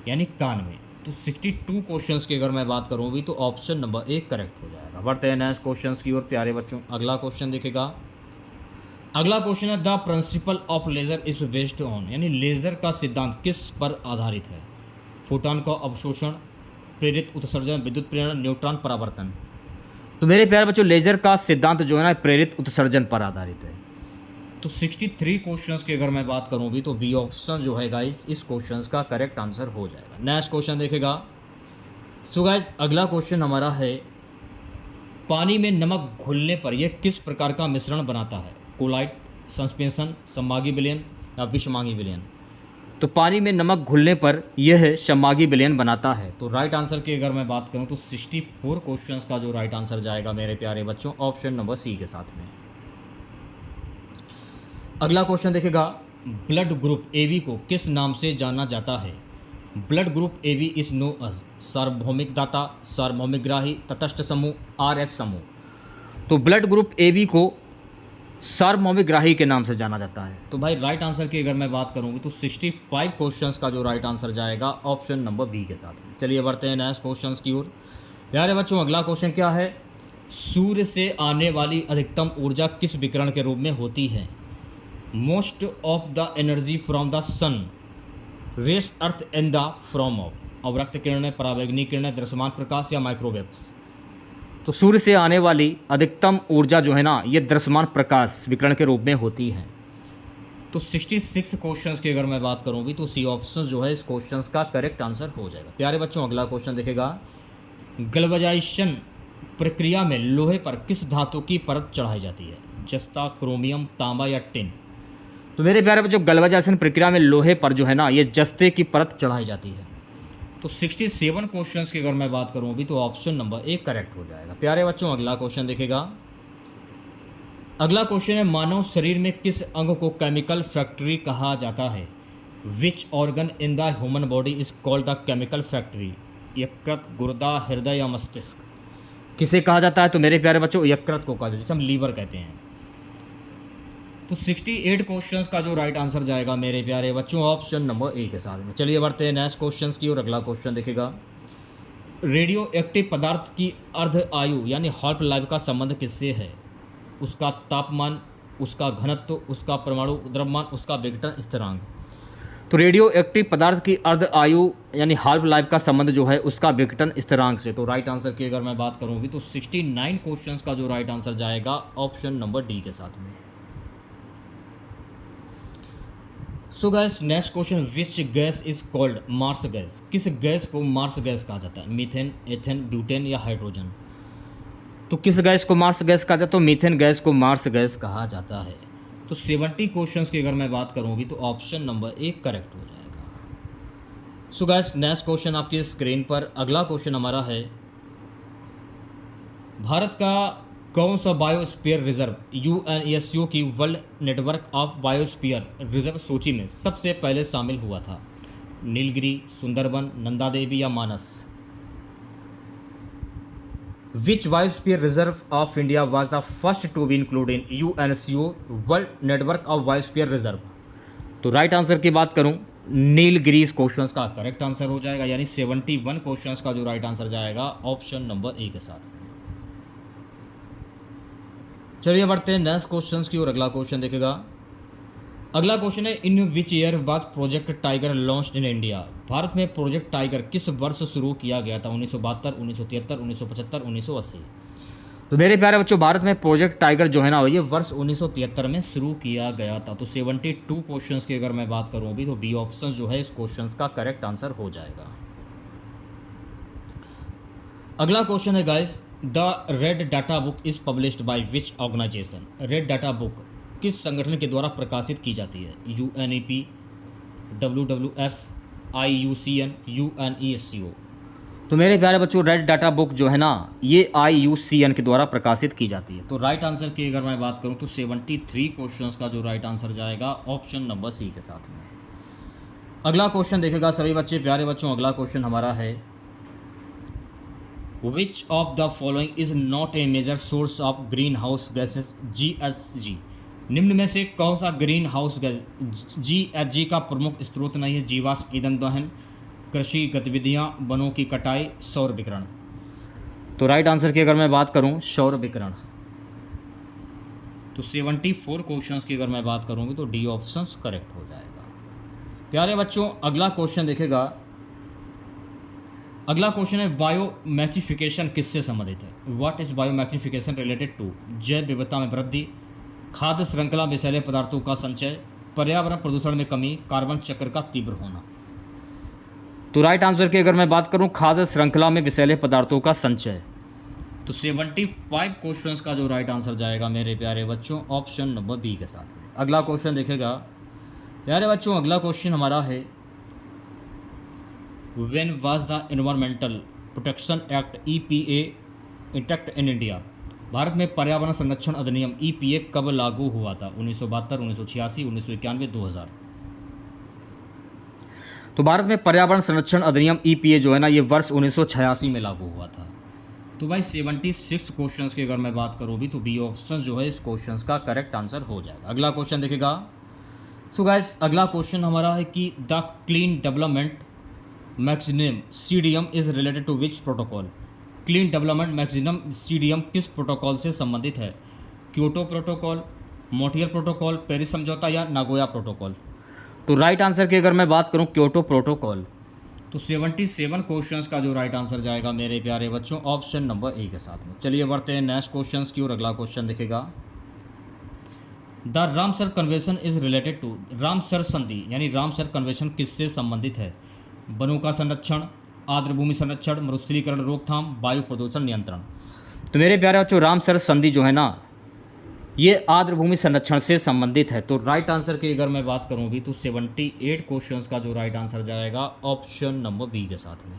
यानी कान में। तो 62 क्वेश्चंस की अगर मैं बात करूँ भी तो ऑप्शन नंबर ए करेक्ट हो जाएगा। बढ़ते हैं नेक्स्ट क्वेश्चंस की ओर प्यारे बच्चों। अगला क्वेश्चन देखेगा, अगला क्वेश्चन है the principle of laser is based on, यानी लेजर का सिद्धांत किस पर आधारित है? फोटॉन का अवशोषण, प्रेरित उत्सर्जन, विद्युत प्रेरण, न्यूट्रॉन परावर्तन? तो मेरे प्यारे बच्चों लेजर का सिद्धांत जो है ना प्रेरित उत्सर्जन पर आधारित है। तो 63 क्वेश्चंस की अगर मैं बात करूं भी तो बी ऑप्शन जो है गाइस इस क्वेश्चंस का करेक्ट आंसर हो जाएगा। नेक्स्ट क्वेश्चन देखेगा। सो गाइस अगला क्वेश्चन हमारा है पानी में नमक घुलने पर यह किस प्रकार का मिश्रण बनाता है? कोलाइट, सस्पेंशन, सम्मागी विलयन या विषमांगी विलयन? तो पानी में नमक घुलने पर यह सम्मागी विलयन बनाता है। तो राइट आंसर की अगर मैं बात करूं तो 64 क्वेश्चंस का जो राइट आंसर जाएगा मेरे प्यारे बच्चों ऑप्शन नंबर सी के साथ में। अगला क्वेश्चन देखेगा ब्लड ग्रुप AB को किस नाम से जाना जाता है? Blood group AB is know us सार्वभौमिक दाता, सार्वभौमिक ग्राही, तटस्थ समूह, RH समूह? तो ब्लड ग्रुप AB को सार्वभौमिक ग्राही के नाम से जाना जाता है। तो भाई राइट आंसर की अगर मैं बात करूँगी तो 65 क्वेश्चंस का जो राइट आंसर जाएगा ऑप्शन नंबर बी के साथ में। चलिए बढ़ते हैं नेक्स्ट क्वेश्चंस की ओर। प्यारे बच्चों अगला क्वेश्चन क्या है? सूर्य से आने वाली अधिकतम ऊर्जा किस विकिरण के रूप में होती है? Most of the energy from the sun rest earth in the form of, अवरक्त किरणें, परावैंगनी किरणें, दृश्यमान प्रकाश या माइक्रोवेव्स? तो सूर्य से आने वाली अधिकतम ऊर्जा जो है ना ये दृश्यमान प्रकाश विकिरण के रूप में होती है। तो 66 क्वेश्चंस की अगर मैं बात करूँ भी तो सी ऑप्शन जो है इस क्वेश्चंस का करेक्ट आंसर हो जाएगा। प्यारे बच्चों अगला क्वेश्चन देखेगा गैल्वेनाइजेशन प्रक्रिया में लोहे पर किस धातु की परत चढ़ाई जाती है? जस्ता, क्रोमियम, तांबा या टिन? तो मेरे प्यारे बच्चों गैल्वेनाइजेशन प्रक्रिया में लोहे पर जो है ना ये जस्ते की परत चढ़ाई जाती है। तो 67 क्वेश्चंस की अगर मैं बात करूं भी तो ऑप्शन नंबर ए करेक्ट हो जाएगा। प्यारे बच्चों अगला क्वेश्चन देखेगा। अगला क्वेश्चन है मानव शरीर में किस अंग को केमिकल फैक्ट्री कहा जाता है? Which organ in the human body is called the chemical factory? यकृत, गुर्दा, हृदय या मस्तिष्क? किसे कहा जाता है? तो मेरे प्यारे बच्चों यकृत को कहा जाता है, जिसे हम लीवर कहते हैं। तो 68 क्वेश्चंस का जो राइट आंसर जाएगा मेरे प्यारे बच्चों ऑप्शन नंबर ए के साथ में। चलिए बढ़ते हैं नेक्स्ट क्वेश्चंस की और अगला क्वेश्चन देखेगा रेडियो एक्टिव पदार्थ की अर्ध आयु यानी हाल्फ लाइफ का संबंध किससे है? उसका तापमान, उसका घनत्व, उसका परमाणु द्रव्यमान, उसका विघटन स्थिरांक? तो रेडियो एक्टिव पदार्थ की अर्ध आयु यानी हाल्फ लाइफ का संबंध जो है उसका विघटन स्थिरांक से। तो राइट आंसर की अगर मैं बात करूँ भी तो 69 क्वेश्चंस का जो राइट आंसर जाएगा ऑप्शन नंबर डी के साथ में। सो gas next question which gas is called marsh gas? किस गैस को मार्स गैस कहा जाता है? मीथेन, एथेन, ब्यूटेन या हाइड्रोजन? तो किस गैस को मार्स गैस कहा जाता है? तो मीथेन गैस को मार्स गैस कहा जाता है। तो 70 क्वेश्चंस की अगर मैं बात करूँ भी तो ऑप्शन नंबर ए करेक्ट हो जाएगा। सो गैस नेक्स्ट क्वेश्चन आपकी स्क्रीन पर। अगला क्वेश्चन हमारा है भारत का कौन सा बायोस्फीयर रिजर्व UNESCO की world network of biosphere reserve सूची में सबसे पहले शामिल हुआ था? नीलगिरी, सुंदरबन, नंदा देवी या Manas? Which biosphere reserve of India was the first to be include in UNESCO world network of biosphere reserve. तो राइट आंसर की बात करूं, नीलगिरीज क्वेश्चंस का करेक्ट आंसर हो जाएगा, यानी 71 क्वेश्चंस का जो राइट आंसर जाएगा ऑप्शन नंबर ए के साथ। चलिए बढ़ते हैं नेक्स्ट क्वेश्चंस की ओर। अगला क्वेश्चन देखेगा, अगला क्वेश्चन है in which year was project tiger launched in India. Bharat में प्रोजेक्ट टाइगर किस वर्ष शुरू किया गया था? 1972, 1973, 1975, 1980। तो मेरे प्यारे बच्चों, भारत में प्रोजेक्ट टाइगर जो है ना ये वर्ष 1973 में शुरू किया गया था। तो 72 क्वेश्चंस की अगर मैं बात करूं अभी, तो बी ऑप्शन जो है इस क्वेश्चंस का करेक्ट आंसर हो जाएगा। अगला क्वेश्चन है guys, the red data book is published by which organisation. Red data book किस संगठन के द्वारा प्रकाशित की जाती है? UNEP, WWF, IUCN, UNESCO। तो मेरे प्यारे बच्चों, रेड डाटा बुक जो है ना ये IUCN के द्वारा प्रकाशित की जाती है। तो राइट आंसर की अगर मैं बात करूं तो 73 क्वेश्चंस का जो राइट आंसर जाएगा ऑप्शन नंबर सी के साथ में। अगला क्वेश्चन देखेगा सभी बच्चे प्यारे बच्चों, अगला क्वेश्चन हमारा है which of the following is not a major source of greenhouse gases GHG। निम्न में से कौन सा ग्रीन हाउस गैस GHG का प्रमुख स्रोत नहीं है? जीवाश्म ईंधन दहन, कृषि गतिविधियां, वनों की कटाई, सौर विकिरण। तो राइट आंसर की अगर मैं बात करूं सौर विकिरण। तो 74 क्वेश्चंस की अगर मैं बात करूंगी तो डी ऑप्शन करेक्ट हो जाएगा। प्यारे बच्चों अगला क्वेश्चन देखेगा, अगला क्वेश्चन है बायोमैग्निफिकेशन किससे संबंधित है? What is biomagnification related to? जैव विविधता में वृद्धि, खाद्य श्रृंखला विषैले पदार्थों का संचय, पर्यावरण प्रदूषण में कमी, कार्बन चक्र का तीव्र होना। तो राइट आंसर की अगर मैं बात करूं खाद्य श्रृंखला में विषैले पदार्थों का संचय। तो 75 क्वेश्चंस का जो राइट आंसर जाएगा मेरे प्यारे बच्चों ऑप्शन नंबर बी के साथ। अगला क्वेश्चन देखेगा प्यारे बच्चों, अगला क्वेश्चन हमारा है when was the environmental protection act EPA intact in India. Bharat में पर्यावरण संरक्षण अधिनियम EPA कब लागू हुआ था? 1972, 1986, 1991, 2000। तो भारत में पर्यावरण संरक्षण अधिनियम EPA जो है ना ये वर्ष 1986 में लागू हुआ था। तो भाई 76 क्वेश्चंस की अगर मैं बात करूँ भी तो बी ऑप्शन जो है इस क्वेश्चंस का करेक्ट आंसर हो जाएगा। अगला क्वेश्चन देखेगा, सो गाइस अगला क्वेश्चन हमारा है कि the clean development maximum CDM is related to which protocol. Clean development maximum CDM किस प्रोटोकॉल से संबंधित है? Kyoto protocol, Montreal protocol, Paris समझौता या नागोया प्रोटोकॉल। तो राइट आंसर की अगर मैं बात करूं क्योटो प्रोटोकॉल। तो 77 क्वेश्चंस का जो राइट आंसर जाएगा मेरे प्यारे बच्चों ऑप्शन नंबर ए के साथ में। चलिए बढ़ते हैं नेक्स्ट क्वेश्चन की ओर। अगला क्वेश्चन देखेगा, the Ramsar convention is related to. Ramsar संधि यानी रामसर कन्वेंशन किससे संबंधित है? वनों का संरक्षण, आर्द्र भूमि संरक्षण, मरुस्थलीकरण रोकथाम, वायु प्रदूषण नियंत्रण। तो मेरे प्यारे बच्चों रामसर संधि जो है ना ये आर्द्र भूमि संरक्षण से संबंधित है। तो राइट आंसर की अगर मैं बात करूं भी तो 78 क्वेश्चंस का जो राइट आंसर जाएगा ऑप्शन नंबर बी के साथ में।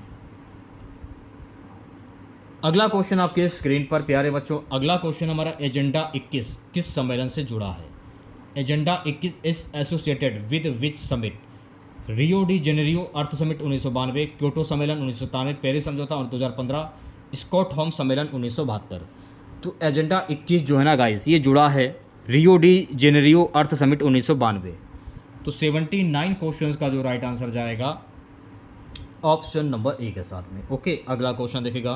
अगला क्वेश्चन आपके स्क्रीन पर प्यारे बच्चों, अगला क्वेश्चन हमारा एजेंडा 21 किस सम्मेलन से जुड़ा है? Agenda 21 is associated with which summit? Rio de Janeiro earth summit 1992, Kyoto सम्मेलन 1997, पेरिस समझौता 2015, स्टॉकहोम सम्मेलन 1972। तो एजेंडा 21 जो है ना गाइस ये जुड़ा है रियो डी जेनेरियो अर्थ समिट 1992। तो 79 क्वेश्चंस का जो राइट आंसर जाएगा ऑप्शन नंबर ए के साथ में। ओके अगला क्वेश्चन देखेगा,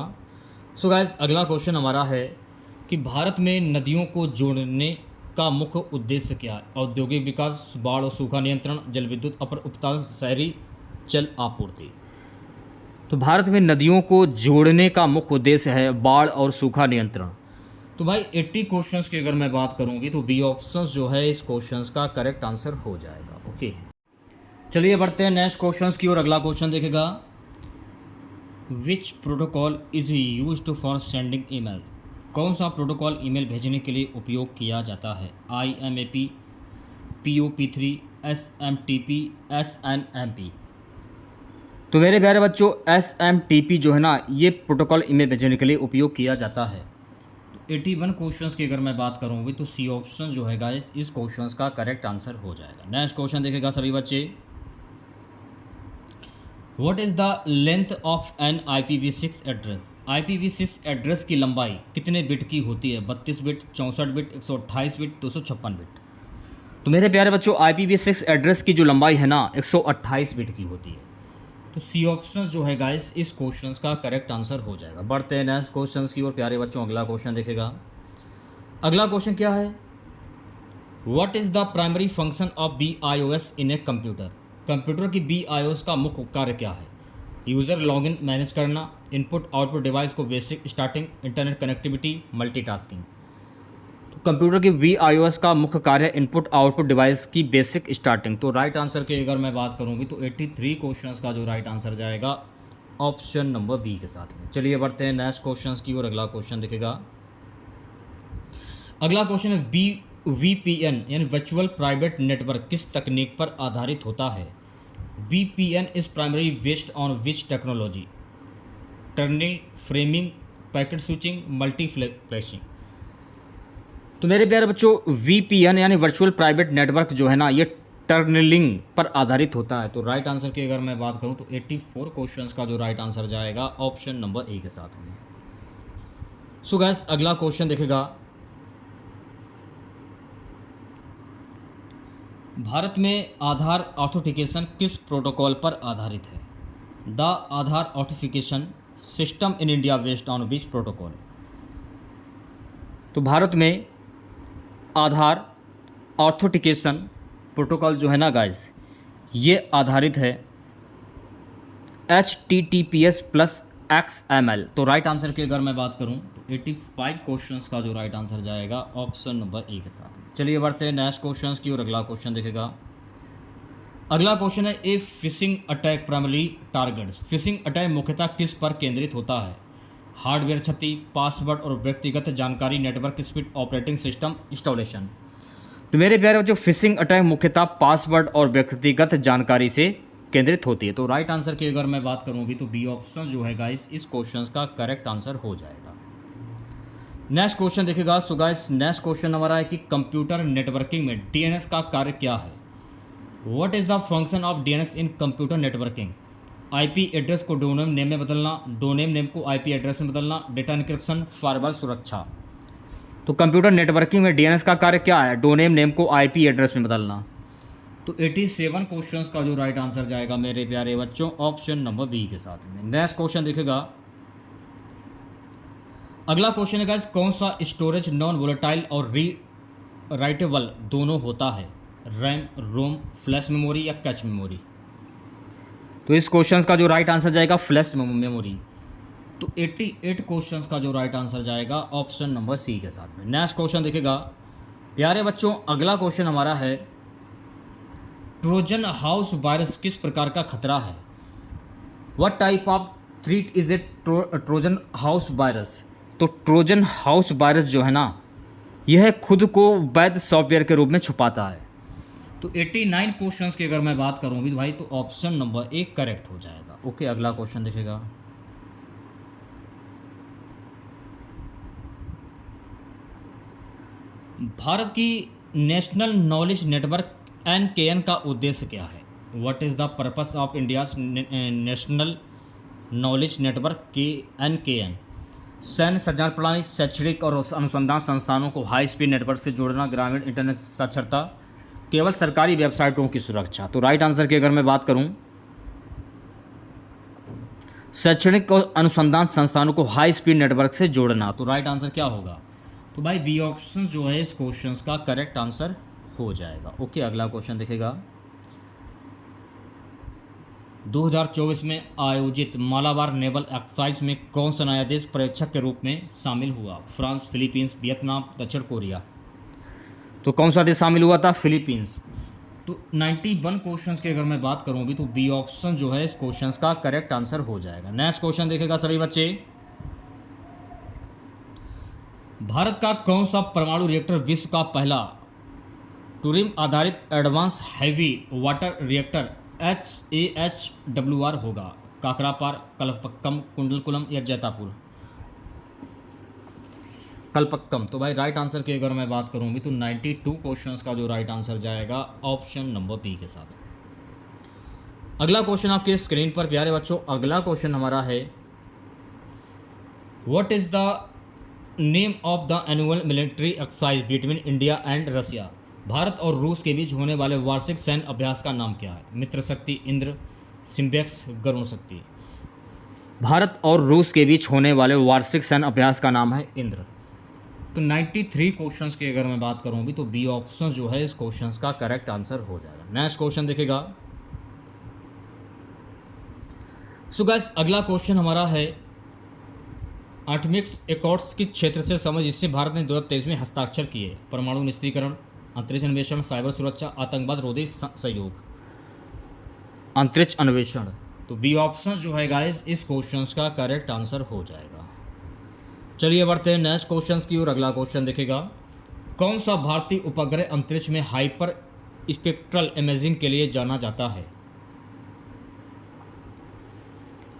सो गाइस अगला क्वेश्चन हमारा है कि भारत में नदियों को जोड़ने का मुख्य उद्देश्य क्या है? औद्योगिक विकास, बाढ़ और सूखा नियंत्रण, जल विद्युत अपर उपतान, शहरी जल आपूर्ति। तो भारत में नदियों को जोड़ने का मुख्य उद्देश्य है बाढ़ और सूखा नियंत्रण। तो भाई 80 क्वेश्चंस की अगर मैं बात करूंगी तो बी ऑप्शन जो है इस क्वेश्चंस का करेक्ट आंसर हो जाएगा। ओके चलिए बढ़ते हैं नेक्स्ट क्वेश्चंस की और। अगला क्वेश्चन देखेगा, विच protocol is used for sending email. कौन सा प्रोटोकॉल ईमेल भेजने के लिए उपयोग किया जाता है? IMAP, POP3, SMTP, SNMP। तो मेरे प्यारे बच्चों SMTP जो है ना ये प्रोटोकॉल ईमेल भेजने के लिए उपयोग किया जाता है। 81 क्वेश्चंस की अगर मैं बात करूँगी तो सी ऑप्शन जो है गाइस इस क्वेश्चंस का करेक्ट आंसर हो जाएगा। नेक्स्ट क्वेश्चन देखेगा सभी बच्चे, what is the length of an IPv6 address? IPv6 address की लंबाई कितने बिट की होती है? 32 बिट, 64 बिट, 128 बिट, 256 बिट। तो मेरे प्यारे बच्चों, IPv6 एड्रेस की जो लंबाई है ना 128 बिट की होती है। तो सी ऑप्शन जो है गाइस इस क्वेश्चन का करेक्ट आंसर हो जाएगा। बढ़ते हैं नेक्स्ट क्वेश्चन की ओर प्यारे बच्चों। अगला क्वेश्चन देखेगा। अगला क्वेश्चन क्या है? What is the primary function of BIOS in a computer? Computer की BIOS का मुख्य कार्य क्या है? यूज़र लॉगिन मैनेज करना, इनपुट आउटपुट डिवाइस को basic starting, internet connectivity, multitasking. तो कंप्यूटर की BIOS का मुख्य कार्य इनपुट आउटपुट डिवाइस की बेसिक स्टार्टिंग। तो राइट आंसर की अगर मैं बात करूँ भी तो 83 क्वेश्चंस का जो राइट आंसर जाएगा ऑप्शन नंबर बी के साथ में। चलिए बढ़ते हैं नेक्स्ट क्वेश्चंस की और अगला क्वेश्चन दिखेगा। अगला क्वेश्चन है VPN यानी वर्चुअल प्राइवेट नेटवर्क किस तकनीक पर आधारित होता है? VPN is primary based on which technology? Turning, framing, packet switching, multiplexing. तो मेरे प्यारे बच्चों, VPN यानी वर्चुअल प्राइवेट नेटवर्क जो है ना ये टर्नलिंग पर आधारित होता है। तो राइट आंसर की अगर मैं बात करूं तो 84 क्वेश्चंस का जो राइट आंसर जाएगा ऑप्शन नंबर ए के साथ में। सो गाइस अगला क्वेश्चन देखेगा। भारत में आधार ऑथेंटिकेशन किस प्रोटोकॉल पर आधारित है? The Aadhaar authentication system in India based on which protocol? तो भारत में आधार ऑथेंटिकेशन प्रोटोकॉल जो है ना गाइस ये आधारित है HTTPS+XML। तो राइट आंसर की अगर मैं बात करूं तो 85 क्वेश्चंस का जो राइट आंसर जाएगा ऑप्शन नंबर ए के साथ में। चलिए बढ़ते हैं नेक्स्ट क्वेश्चंस की और अगला क्वेश्चन देखेगा। अगला क्वेश्चन है a phishing attack primary targets. Phishing attack मुख्यतः किस पर केंद्रित होता है? हार्डवेयर क्षति, पासवर्ड और व्यक्तिगत जानकारी, network speed, operating system installation. तो मेरे प्यारे बच्चों, फिशिंग अटैक मुख्यतः पासवर्ड और व्यक्तिगत जानकारी से केंद्रित होती है। तो राइट आंसर की अगर मैं बात करूँ भी तो बी ऑप्शन जो है गाइस इस क्वेश्चन का करेक्ट आंसर हो जाएगा। नेक्स्ट क्वेश्चन देखिएगा। सो गाइस नेक्स्ट क्वेश्चन हमारा है कि कंप्यूटर नेटवर्किंग में DNS का कार्य क्या है? What is the function of DNS in computer networking? IP address को डोमेन नेम में बदलना, डोमेन नेम को IP एड्रेस में बदलना, डेटा इनक्रिप्शन, फायरवॉल सुरक्षा। तो कंप्यूटर नेटवर्किंग में DNS का कार्य क्या है? डोमेन नेम को IP एड्रेस में बदलना। तो 87 क्वेश्चंस का जो राइट आंसर जाएगा मेरे प्यारे बच्चों ऑप्शन नंबर बी के साथ में। नेक्स्ट क्वेश्चन दिखेगा। अगला क्वेश्चन है गाइस, कौन सा स्टोरेज नॉन वोलेटाइल और री राइटेबल दोनों होता है? रैम, रोम, फ्लैश मेमोरी या कैच मेमोरी? तो इस क्वेश्चन का जो राइट आंसर जाएगा फ्लैश मेमोरी। तो 88 क्वेश्चंस का जो राइट आंसर जाएगा ऑप्शन नंबर सी के साथ में। नेक्स्ट क्वेश्चन देखेगा प्यारे बच्चों। अगला क्वेश्चन हमारा है ट्रोजन हाउस वायरस किस प्रकार का खतरा है? What type of threat is it Trojan house virus? तो ट्रोजन हाउस वायरस जो है ना यह खुद को वैध सॉफ्टवेयर के रूप में छुपाता है। तो 89 क्वेश्चंस की अगर मैं बात करूं भी भाई तो ऑप्शन नंबर ए करेक्ट हो जाएगा। ओके अगला क्वेश्चन देखेगा। भारत की नेशनल नॉलेज नेटवर्क NKN का उद्देश्य क्या है? What is the purpose of India's national knowledge network की NKN? सैन्य संचार प्रणाली, शैक्षणिक और अनुसंधान संस्थानों को हाई स्पीड नेटवर्क से जोड़ना, ग्रामीण इंटरनेट साक्षरता, केवल सरकारी वेबसाइटों की सुरक्षा। तो राइट आंसर की अगर मैं बात करूं शैक्षणिक और अनुसंधान संस्थानों को हाई स्पीड नेटवर्क से जोड़ना। तो राइट आंसर क्या होगा? तो भाई बी ऑप्शन जो है इस क्वेश्चन का करेक्ट आंसर हो जाएगा। ओके अगला क्वेश्चन देखेगा। 2024 में आयोजित मालाबार नेवल एक्सरसाइज में कौन सा नया देश पर्यवेक्षक के रूप में शामिल हुआ? फ्रांस, फिलीपींस, वियतनाम, दक्षिण कोरिया। तो कौन सा देश शामिल हुआ था? फिलीपींस। तो 91 क्वेश्चंस की अगर मैं बात करूं भी तो बी ऑप्शन जो है इस क्वेश्चन का करेक्ट आंसर हो जाएगा। नेक्स्ट क्वेश्चन देखेगा सभी बच्चे। भारत का कौन सा परमाणु रिएक्टर विश्व का पहला टूरिम आधारित advance heavy water reactor HAHWR होगा? काकरापार, कलपक्कम, कुंडलकुलम या जैतापुर? कलपक्कम। तो भाई राइट आंसर की अगर मैं बात करूं भी तो 92 क्वेश्चंस का जो राइट आंसर जाएगा ऑप्शन नंबर बी के साथ। अगला क्वेश्चन आपके स्क्रीन पर प्यारे बच्चों, अगला क्वेश्चन हमारा है what is the name of the annual military exercise between India and Russia. Bharat और रूस के बीच होने वाले वार्षिक सैन्य अभ्यास का नाम क्या है? मित्र शक्ति, इंद्र, सिम्बेक्स, गरुण शक्ति। भारत और रूस के बीच होने वाले वार्षिक सैन्य अभ्यास का नाम है इंद्र। तो 93 क्वेश्चंस की अगर मैं बात करूं अभी तो बी ऑप्शन जो है इस क्वेश्चंस का करेक्ट आंसर हो जाएगा। नेक्स्ट क्वेश्चन देखेगा। सो गाइस अगला क्वेश्चन हमारा है एटॉमिक एकॉर्ड्स के क्षेत्र से समझ जिससे भारत ने 2023 में हस्ताक्षर किए। परमाणु निष्क्रियण, अंतरिक्ष अन्वेषण, साइबर सुरक्षा, आतंकवाद रोधी सहयोग। अंतरिक्ष अन्वेषण। तो बी ऑप्शन जो है गाइस इस क्वेश्चंस का करेक्ट आंसर हो जाएगा। चलिए बढ़ते हैं नेक्स्ट क्वेश्चन की ओर। अगला क्वेश्चन देखेगा। कौन सा भारतीय उपग्रह अंतरिक्ष में हाइपर स्पेक्ट्रल इमेजिंग के लिए जाना जाता है?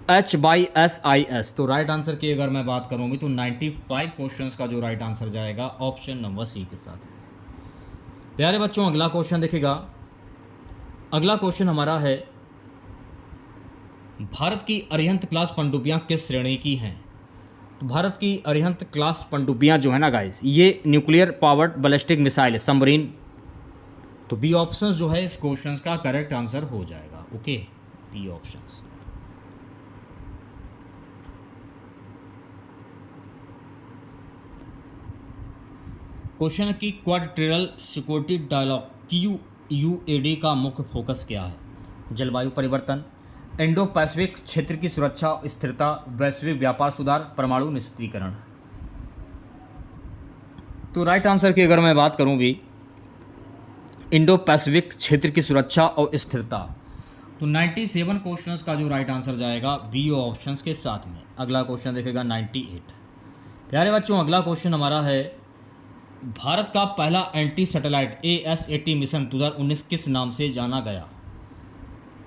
HSIS। तो राइट आंसर की अगर मैं बात करूँ तो 95 क्वेश्चंस का जो राइट आंसर जाएगा ऑप्शन नंबर सी के साथ। प्यारे बच्चों अगला क्वेश्चन देखेगा। अगला क्वेश्चन हमारा है भारत की अरिहंत क्लास पनडुब्बियां किस श्रेणी की हैं? तो भारत की अरिहंत क्लास पनडुब्बियां जो है ना गाइस ये nuclear powered ballistic missile submarine. तो बी ऑप्शन जो है इस क्वेश्चन का करेक्ट आंसर हो जाएगा। Okay, B option. क्वेश्चन की क्वाड्रिलेटरल सिक्योरिटी डायलॉग QUAD का मुख्य फोकस क्या है? जलवायु परिवर्तन, इंडो पैसिफिक क्षेत्र की सुरक्षा स्थिरता, वैश्विक व्यापार सुधार, परमाणु निष्क्रियण। तो राइट आंसर की अगर मैं बात करूं भी इंडो पैसिफिक क्षेत्र की सुरक्षा और स्थिरता। तो 97 क्वेश्चंस का जो राइट आंसर जाएगा बी ऑप्शंस के साथ में। अगला क्वेश्चन देखेगा 98। प्यारे बच्चों अगला क्वेश्चन हमारा है भारत का पहला एंटी सैटेलाइट ASAT मिशन 2019 किस नाम से जाना गया?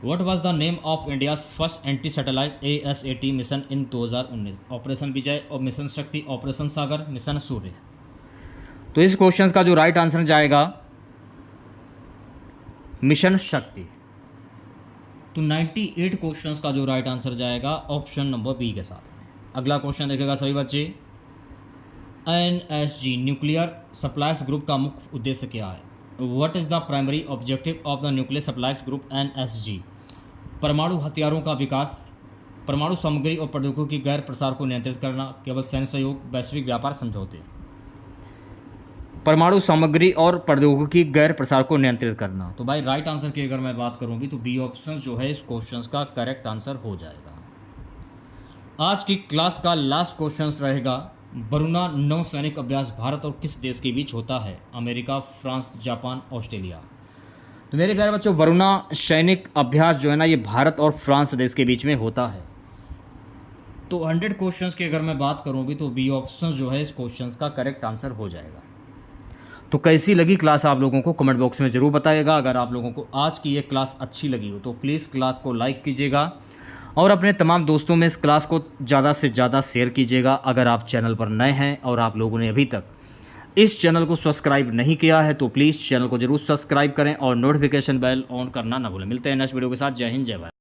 What was the name of India's first anti-satellite ASAT mission in 2019? Operation Vijay और मिशन शक्ति, ऑपरेशन सागर, मिशन सूर्य। तो इस क्वेश्चन का जो राइट आंसर जाएगा मिशन शक्ति। तो 98 क्वेश्चंस का जो राइट आंसर जाएगा ऑप्शन नंबर बी के साथ। अगला क्वेश्चन देखेगा सभी बच्चे। NSG न्यूक्लियर सप्लाइज ग्रुप का मुख्य उद्देश्य क्या है? What is the primary objective of the nuclear supplies group NSG? परमाणु हथियारों का विकास, परमाणु सामग्री और प्रौद्योगिकी की गैर प्रसार को नियंत्रित करना, केवल सैन्य सहयोग, वैश्विक व्यापार समझौते। परमाणु सामग्री और प्रौद्योगिकी की गैर प्रसार को नियंत्रित करना। तो भाई राइट आंसर की अगर मैं बात करूँ भी तो बी ऑप्शन जो है इस क्वेश्चन का करेक्ट आंसर हो जाएगा। आज की क्लास का लास्ट क्वेश्चन रहेगा वरुणा नौसैनिक अभ्यास भारत और किस देश के बीच होता है? America, France, Japan, Australia. तो मेरे प्यारे बच्चों वरुणा सैनिक अभ्यास जो है ना ये भारत और फ्रांस देश के बीच में होता है। तो 100 क्वेश्चंस की अगर मैं बात करूं भी तो बी ऑप्शन जो है इस क्वेश्चंस का करेक्ट आंसर हो जाएगा। तो कैसी लगी क्लास आप लोगों को कमेंट बॉक्स में ज़रूर बताइएगा। अगर आप लोगों को आज की ये क्लास अच्छी लगी हो तो प्लीज़ क्लास को लाइक कीजिएगा और अपने तमाम दोस्तों में इस क्लास को ज़्यादा से ज़्यादा शेयर कीजिएगा। अगर आप चैनल पर नए हैं और आप लोगों ने अभी तक इस चैनल को सब्सक्राइब नहीं किया है तो प्लीज़ चैनल को जरूर सब्सक्राइब करें और नोटिफिकेशन बेल ऑन करना ना भूलें। मिलते हैं नेक्स्ट वीडियो के साथ। जय हिंद, जय भारत।